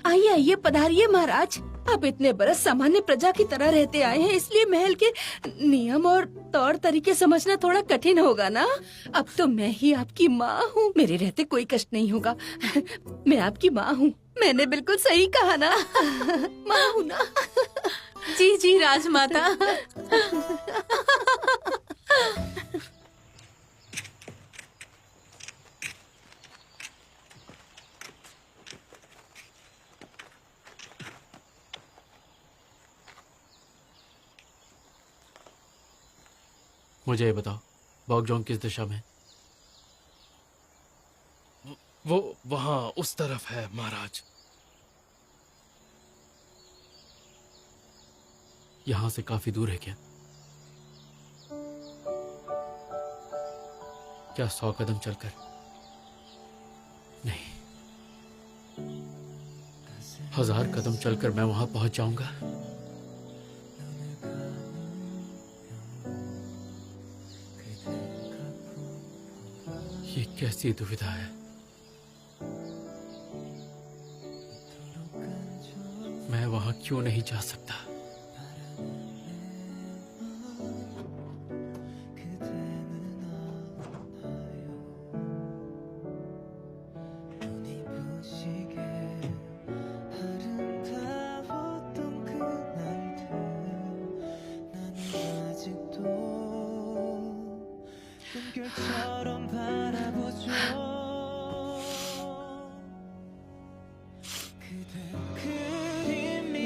आइए आइए, पधारिए महाराज। आप इतने बरस सामान्य प्रजा की तरह रहते आए हैं, इसलिए महल के नियम और तौर तरीके समझना थोड़ा कठिन होगा ना। अब तो मैं ही आपकी माँ हूँ, मेरे रहते कोई कष्ट नहीं होगा। मैं आपकी माँ हूँ, मैंने बिल्कुल सही कहा ना। माँ हूँ ना। जी जी राजमाता। मुझे ये बताओ, बॉगजोंग किस दिशा में? वो वहां उस तरफ है महाराज। यहां से काफी दूर है क्या? क्या 100 कदम चलकर? नहीं, 1000 कदम चलकर मैं वहां पहुंच जाऊंगा। ये कैसी दुविधा है। मैं वहां क्यों नहीं जा सकता?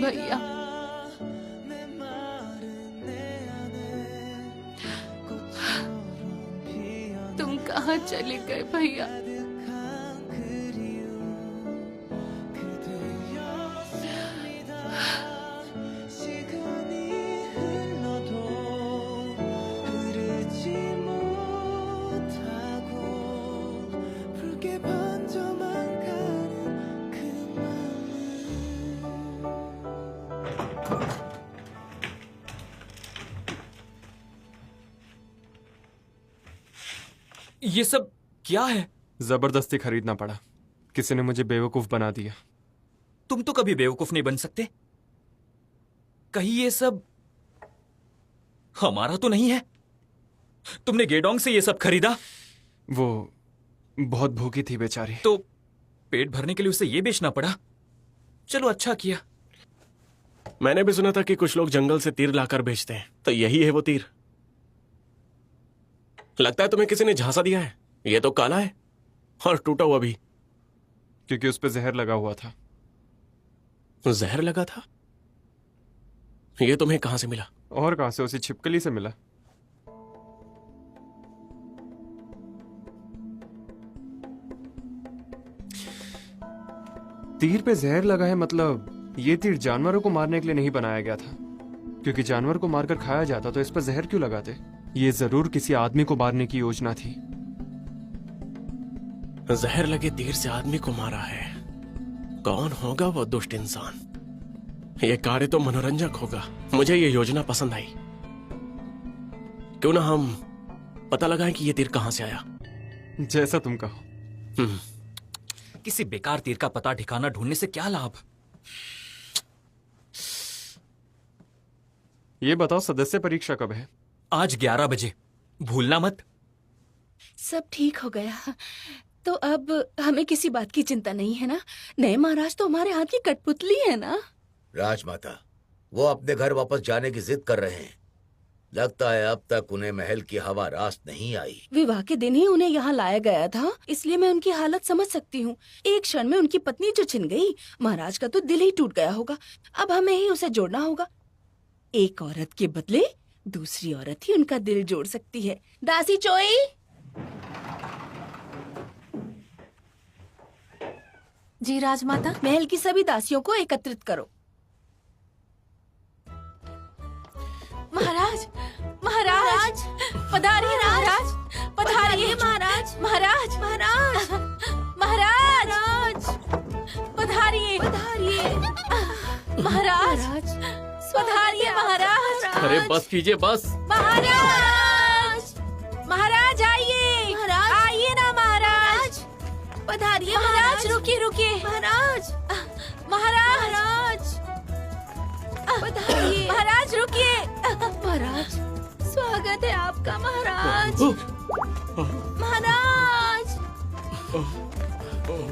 भैया, तुम कहाँ चले गए भैया? ये सब क्या है? जबरदस्ती खरीदना पड़ा, किसी ने मुझे बेवकूफ बना दिया। तुम तो कभी बेवकूफ नहीं बन सकते। कहीं ये सब हमारा तो नहीं है? तुमने गेडोंग से ये सब खरीदा? वो बहुत भूखी थी बेचारी, तो पेट भरने के लिए उसे ये बेचना पड़ा। चलो अच्छा किया। मैंने भी सुना था कि कुछ लोग जंगल से तीर लाकर बेचते हैं, तो यही है वो तीर। लगता है तुम्हें किसी ने झांसा दिया है। ये तो काला है और टूटा हुआ भी। क्योंकि उस पे जहर लगा हुआ था। जहर लगा था? ये तुम्हें कहां से मिला? और कहां से, उसी छिपकली से मिला। तीर पे जहर लगा है, मतलब ये तीर जानवरों को मारने के लिए नहीं बनाया गया था। क्योंकि जानवर को मारकर खाया जाता तो इस पर जहर क्यों लगाते? ये जरूर किसी आदमी को मारने की योजना थी। जहर लगे तीर से आदमी को मारा है। कौन होगा वो दुष्ट इंसान? ये कार्य तो मनोरंजक होगा। मुझे ये योजना पसंद आई। क्यों ना हम पता लगाएं कि ये तीर कहां से आया। जैसा तुम कहो। किसी बेकार तीर का पता ठिकाना ढूंढने से क्या लाभ? ये बताओ, सदस्य परीक्षा कब है? आज 11 बजे, भूलना मत। सब ठीक हो गया तो अब हमें किसी बात की चिंता नहीं है ना? नए महाराज तो हमारे हाथ की कठपुतली है ना? राजमाता, वो अपने घर वापस जाने की जिद कर रहे हैं। लगता है अब तक उन्हें महल की हवा रास नहीं आई। विवाह के दिन ही उन्हें यहाँ लाया गया था, इसलिए मैं उनकी हालत समझ सकती हूँ। एक क्षण में उनकी पत्नी जो छिन गई, महाराज का तो दिल ही टूट गया होगा। अब हमें ही उसे जोड़ना होगा। एक औरत के बदले दूसरी औरत ही उनका दिल जोड़ सकती है। दासी चोई, जी राजमाता। महल की सभी दासियों को एकत्रित करो। महाराज, महाराज, पधारिए महाराज, पधारिए महाराज, महाराज, महाराज, महाराज, पधारिए, पधारिए महाराज, पधारिए महाराज। अरे बस कीजिए बस। महाराज, महाराज आइए, आइए ना महाराज, पधारिए महाराज। रुकिए रुकिए महाराज, महाराज, पधारिए महाराज, रुकिए महाराज। स्वागत है आपका महाराज। महाराज,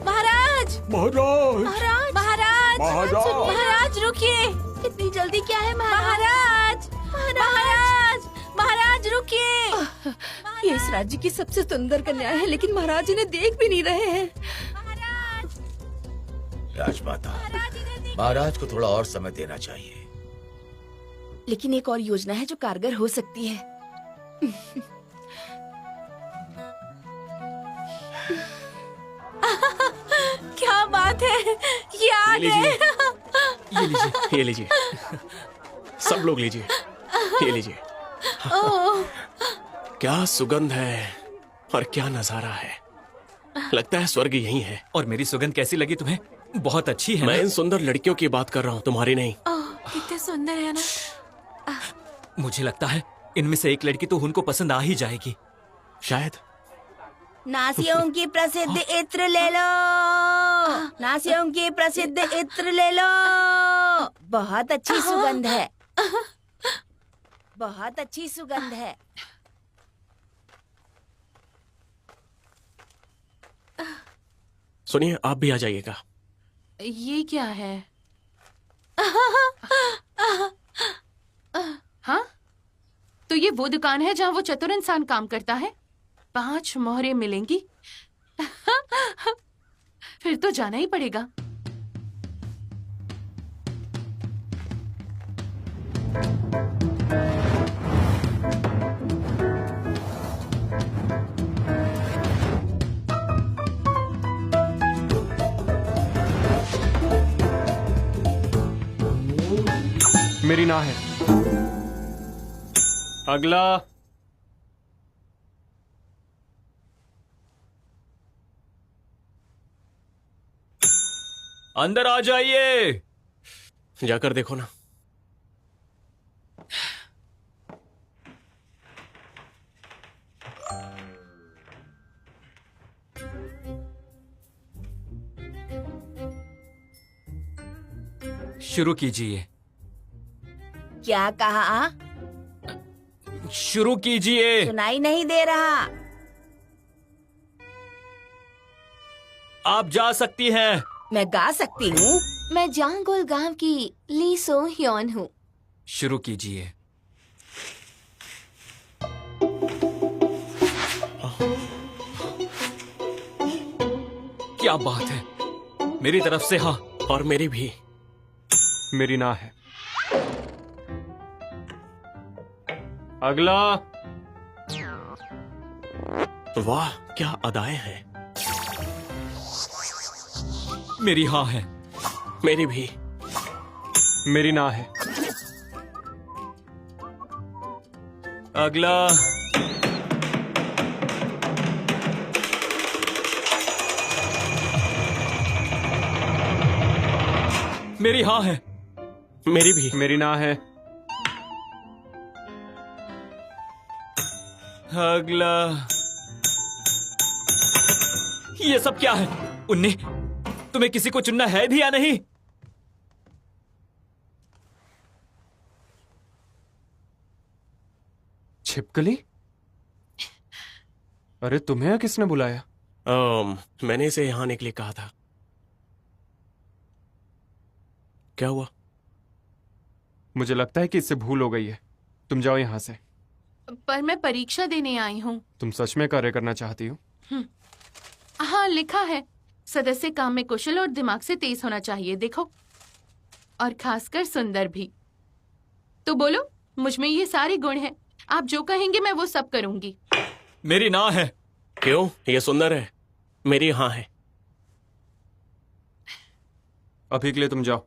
महाराज, महाराज, महाराज, महाराज रुकिए। इतनी जल्दी क्या है महाराज? महाराज, महाराज रुकिए। ये इस राज्य की सबसे सुंदर कन्या है, लेकिन महाराज इन्हें देख भी नहीं रहे हैं। राजमाता, महाराज को थोड़ा और समय देना चाहिए। लेकिन एक और योजना है जो कारगर हो सकती है। क्या बात है, याद है। ये लीजिए, ये लीजिए, सब लोग लीजिए, ये लीजिए। ओह, क्या सुगंध है और क्या नजारा है। लगता है स्वर्ग यही है। और मेरी सुगंध कैसी लगी तुम्हें? बहुत अच्छी है मैं ना? इन सुंदर लड़कियों की बात कर रहा हूँ, तुम्हारी नहीं। कितने सुंदर है ना। मुझे लगता है इनमें से एक लड़की तो उनको पसंद आ ही जाएगी। शायद। नासियों की प्रसिद्ध इत्र ले लो, नासियों की प्रसिद्ध इत्र ले लो। बहुत अच्छी सुगंध है, बहुत अच्छी सुगंध है। सुनिए, आप भी आ जाइएगा। ये क्या है? हाँ, तो ये वो दुकान है जहाँ वो चतुर इंसान काम करता है। 5 मोहरें मिलेंगी। फिर तो जाना ही पड़ेगा। मेरी ना है। अगला। अंदर आ जाइए। जाकर देखो ना। शुरू कीजिए। क्या कहा? शुरू कीजिए। सुनाई नहीं दे रहा। आप जा सकती हैं। मैं गा सकती हूँ। मैं जांगोल गांव की ली सो ह्योन हूँ। शुरू कीजिए। क्या बात है, मेरी तरफ से हाँ। और मेरी भी। मेरी ना है। अगला। वाह, क्या अदाएं हैं। मेरी हाँ है। मेरी भी। मेरी ना है। अगला। मेरी हाँ है। मेरी भी। मेरी ना है। अगला। ये सब क्या है? उन्नी, तुम्हें किसी को चुनना है भी या नहीं? छिपकली? अरे तुम्हें किसने बुलाया? मैंने इसे यहाँ आने के लिए कहा था। क्या हुआ? मुझे लगता है कि इससे भूल हो गई है। तुम जाओ यहां से। पर मैं परीक्षा देने आई हूँ। तुम सच में कार्य करना चाहती हो? हाँ, लिखा है सदस्य काम में कुशल और दिमाग से तेज होना चाहिए। देखो, और खासकर सुंदर भी। तो बोलो, मुझ में ये सारे गुण हैं। आप जो कहेंगे मैं वो सब करूंगी। मेरी ना है। क्यों? ये सुंदर है। मेरी हाँ है। अभी के लिए तुम जाओ,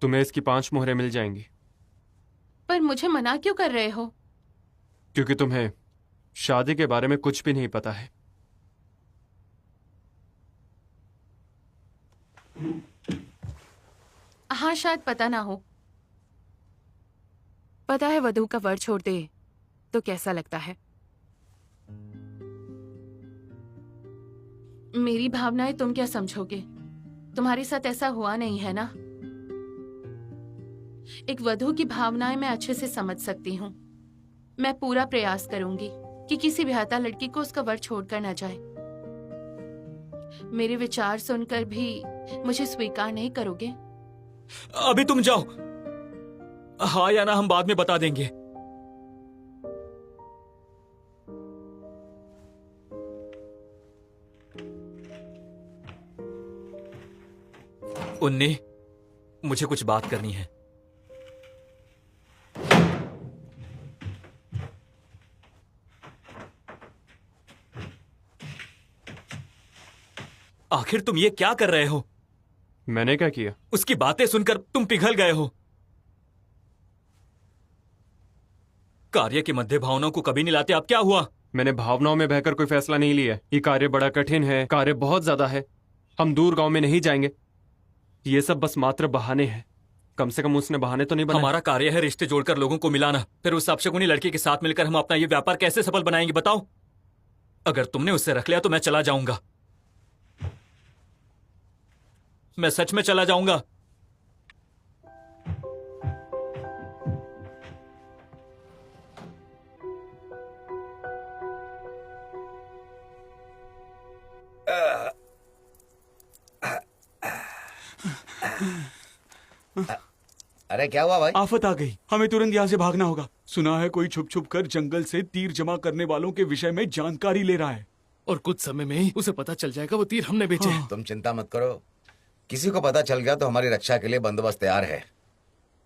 तुम्हें इसकी 5 मोहरें मिल जाएंगी। पर मुझे मना क्यों कर रहे हो? क्योंकि तुम्हें शादी के बारे में कुछ भी नहीं पता है। हाँ, शायद पता ना हो। पता है वधू का वर छोड़ दे तो कैसा लगता है। मेरी भावनाएं तुम क्या समझोगे? तुम्हारे साथ ऐसा हुआ नहीं है ना। एक वधू की भावनाएं मैं अच्छे से समझ सकती हूँ। मैं पूरा प्रयास करूंगी कि किसी ब्याहता लड़की को उसका वर छोड़कर न जाए। मेरे विचार सुनकर भी मुझे स्वीकार नहीं करोगे? अभी तुम जाओ। हाँ या ना हम बाद में बता देंगे। उन्नी, मुझे कुछ बात करनी है। आखिर तुम ये क्या कर रहे हो? मैंने क्या किया? उसकी बातें सुनकर तुम पिघल गए हो। कार्य के मध्य भावनाओं को कभी नहीं लाते। अब क्या हुआ? मैंने भावनाओं में बहकर कोई फैसला नहीं लिया। ये कार्य बड़ा कठिन है, कार्य बहुत ज्यादा है। हम दूर गांव में नहीं जाएंगे। ये सब बस मात्र बहाने हैं। कम से कम उसने बहाने तो नहीं बनाए। हमारा कार्य है रिश्ते जोड़कर लोगों को मिलाना। फिर उस अपशकुनी लड़की के साथ मिलकर हम अपना ये व्यापार कैसे सफल बनाएंगे बताओ? अगर तुमने उससे रख लिया तो मैं चला जाऊंगा। मैं सच में चला जाऊंगा। अरे क्या हुआ भाई? आफत आ गई, हमें तुरंत यहाँ से भागना होगा। सुना है कोई छुप छुप कर जंगल से तीर जमा करने वालों के विषय में जानकारी ले रहा है। और कुछ समय में ही उसे पता चल जाएगा वो तीर हमने बेचे हैं। तुम चिंता मत करो, किसी को पता चल गया तो हमारी रक्षा के लिए बंदोबस्त तैयार है।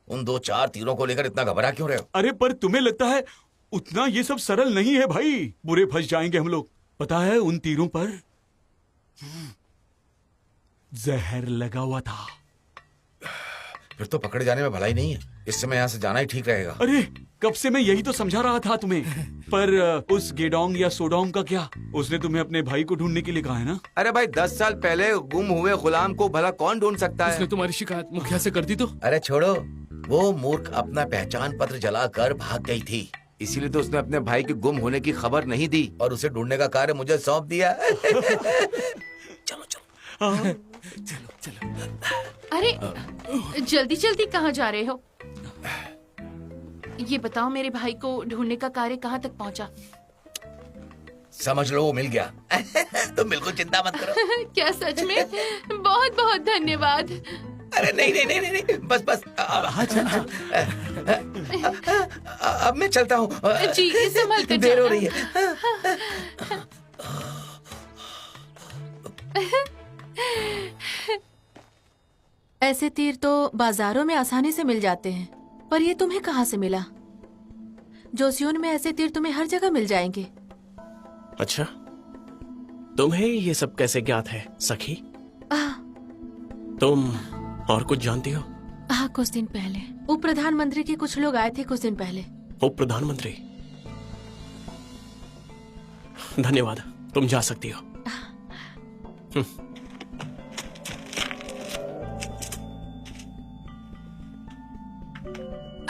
उन 2-4 तीरों को लेकर इतना घबरा क्यों रहे हो? अरे पर तुम्हें लगता है उतना ये सब सरल नहीं है भाई। बुरे फंस जाएंगे हम लोग। पता है उन तीरों पर जहर लगा हुआ था। फिर तो पकड़े जाने में भलाई नहीं है। इस समय यहाँ से जाना ही ठीक रहेगा। अरे कब से मैं यही तो समझा रहा था तुम्हें। पर उस गेडोंग या सोडोंग का क्या? उसने तुम्हें अपने भाई को ढूंढने के लिए कहा है ना? अरे भाई 10 साल पहले गुम हुए गुलाम को भला कौन ढूंढ सकता है? उसने तुम्हारी शिकायत मुखिया से कर दी तो? अरे छोड़ो, वो मूर्ख अपना पहचान पत्र जलाकर भाग गई थी। इसीलिए तो उसने अपने भाई के गुम होने की खबर नहीं दी और उसे ढूंढने का कार्य मुझे सौंप दिया। चलो चलो चलो चलो। अरे जल्दी जल्दी कहाँ जा रहे हो? ये बताओ, मेरे भाई को ढूंढने का कार्य कहाँ तक पहुँचा? समझ लो वो मिल गया। तुम बिल्कुल चिंता मत करो। क्या सच में? बहुत बहुत धन्यवाद। अरे नहीं नहीं नहीं नहीं, बस बस अब मैं चलता हूँ। जी संभल कर देर हो जाना। रही है। ऐसे तीर तो बाजारों में आसानी से मिल जाते हैं, पर ये तुम्हें कहाँ से मिला? जोसियोन में ऐसे तीर तुम्हें हर जगह मिल जाएंगे। अच्छा, तुम्हें ये सब कैसे ज्ञात है सखी? तुम और कुछ जानती हो? हाँ, कुछ दिन पहले उप प्रधानमंत्री के कुछ लोग आए थे कुछ दिन पहले। उप प्रधानमंत्री? धन्यवाद, तुम जा सकती हो।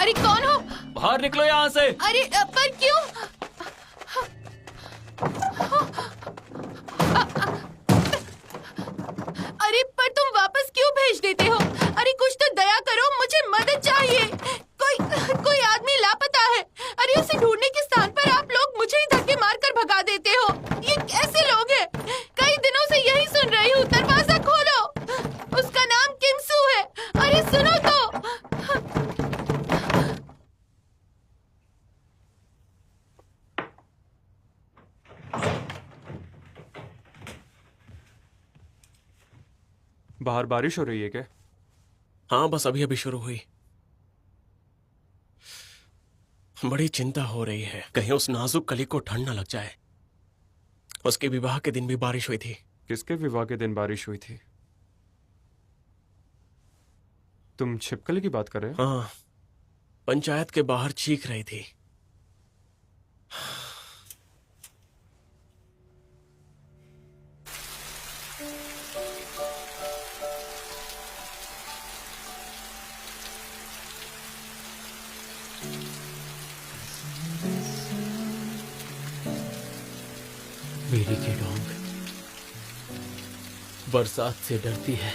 अरे कौन हो? बाहर निकलो यहाँ से। अरे पर क्यों? अरे पर तुम वापस क्यों भेज देते हो? अरे कुछ तो दया करो, मुझे मदद चाहिए। कोई आदमी लापता है। अरे उसे ढूंढने के स्थान पर आप लोग मुझे ही धक्के मारकर भगा देते हो। ये कैसे लोग हैं? कई दिनों से यही सुन रही हूँ। दरवाजा खोलो। उसका नाम किमसू है। अरे सुनो तो। बाहर बारिश हो रही है क्या? हाँ, बस अभी अभी शुरू हुई। बड़ी चिंता हो रही है, कहीं उस नाजुक कली को ठंड न लग जाए। उसके विवाह के दिन भी बारिश हुई थी। किसके विवाह के दिन बारिश हुई थी? तुम छिपकली की बात कर रहे हो? हाँ, पंचायत के बाहर चीख रही थी। मेरी गेडोंग बरसात से डरती है।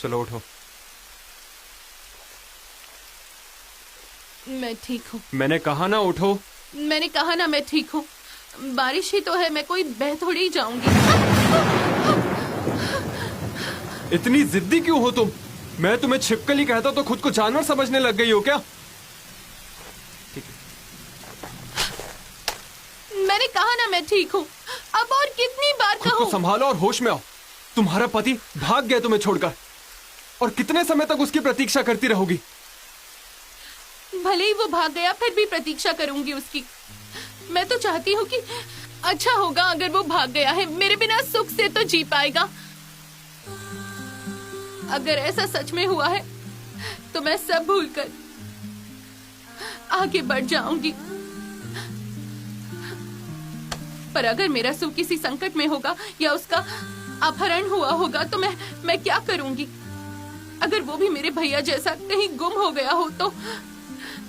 चलो उठो। मैं ठीक हूँ। मैंने कहा ना उठो। मैंने कहा ना मैं ठीक हूँ। बारिश ही तो है, मैं कोई बह थोड़ी ही जाऊंगी। इतनी जिद्दी क्यों हो तुम? मैं तुम्हें छिपकली कहता तो खुद को जानवर समझने लग गई हो क्या? मैंने कहा ना मैं ठीक हूँ। अब और कितनी बार खुद को कहूँ? संभालो और होश में आओ। तुम्हारा पति भाग गया तुम्हें छोड़कर, और कितने समय तक उसकी प्रतीक्षा करती रहोगी? भले ही वो भाग गया, फिर भी प्रतीक्षा करूंगी उसकी। मैं तो चाहती हूँ कि अच्छा होगा अगर वो भाग गया है, मेरे बिना सुख से तो जी पाएगा। अगर ऐसा सच में हुआ है तो मैं सब भूलकर आगे बढ़ जाऊंगी। पर अगर मेरा सुख किसी संकट में होगा या उसका अपहरण हुआ होगा तो मैं क्या करूंगी? अगर वो भी मेरे भैया जैसा कहीं गुम हो गया हो तो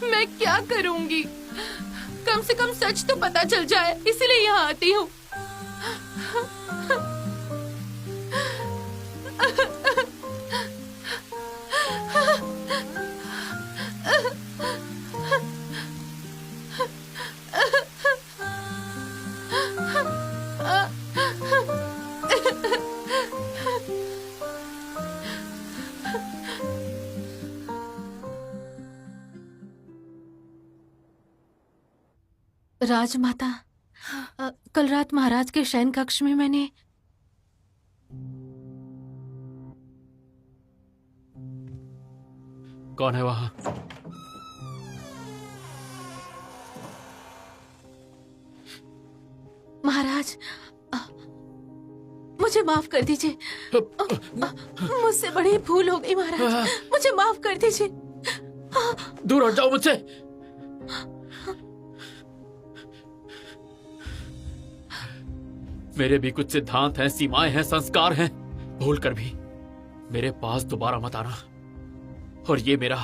मैं क्या करूंगी? कम से कम सच तो पता चल जाए, इसलिए यहाँ आती हूँ। राजमाता, कल रात महाराज के शयन कक्ष में मैंने कौन है वहां? महाराज, मुझे माफ कर दीजिए। मुझसे बड़ी भूल हो गई महाराज, मुझे माफ कर दीजिए। दूर हट जाओ मुझसे। मेरे भी कुछ सिद्धांत हैं, सीमाएं हैं, संस्कार हैं। भूल कर भी मेरे पास दोबारा मत आना, और ये मेरा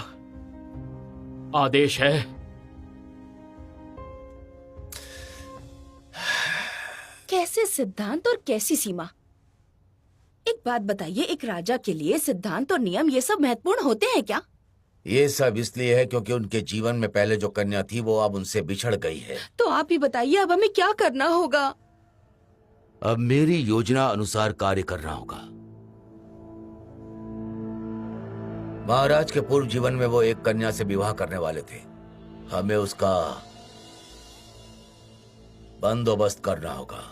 आदेश है। कैसे सिद्धांत और कैसी सीमा? एक बात बताइए, एक राजा के लिए सिद्धांत और नियम ये सब महत्वपूर्ण होते हैं क्या? ये सब इसलिए है क्योंकि उनके जीवन में पहले जो कन्या थी वो अब उनसे बिछड़ गई है। तो आप ही बताइए, अब हमें क्या करना होगा? अब मेरी योजना अनुसार कार्य करना होगा। महाराज के पूर्व जीवन में वो एक कन्या से विवाह करने वाले थे। हमें उसका बंदोबस्त करना होगा।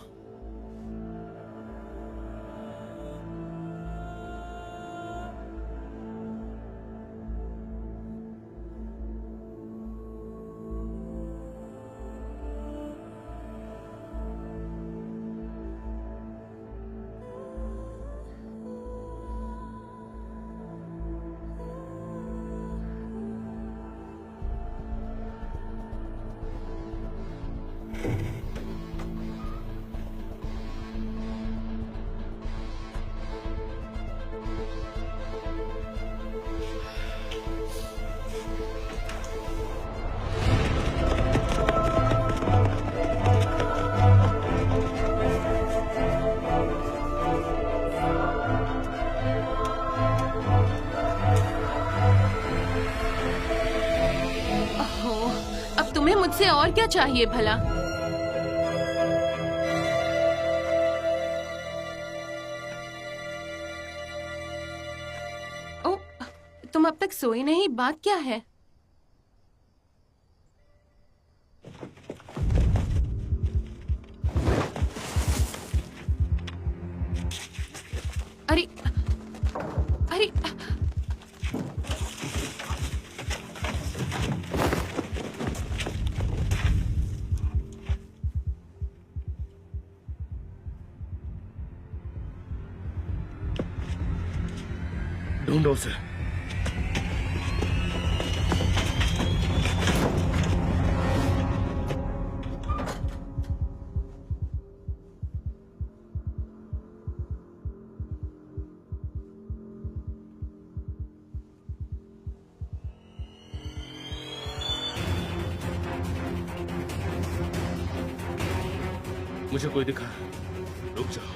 ओहो, अब तुम्हें मुझसे और क्या चाहिए भला? ओ, तुम अब तक सोई नहीं, बात क्या है? अरे अरे ढूंढो उसे। मुझे कोई दिखा। रुक जाओ।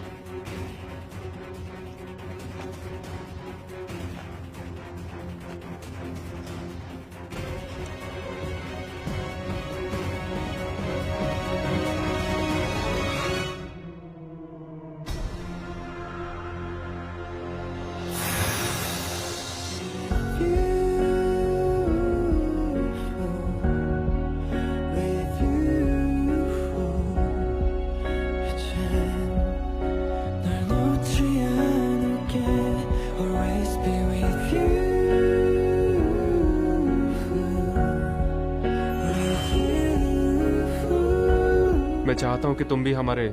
मैं चाहता हूँ कि तुम भी हमारे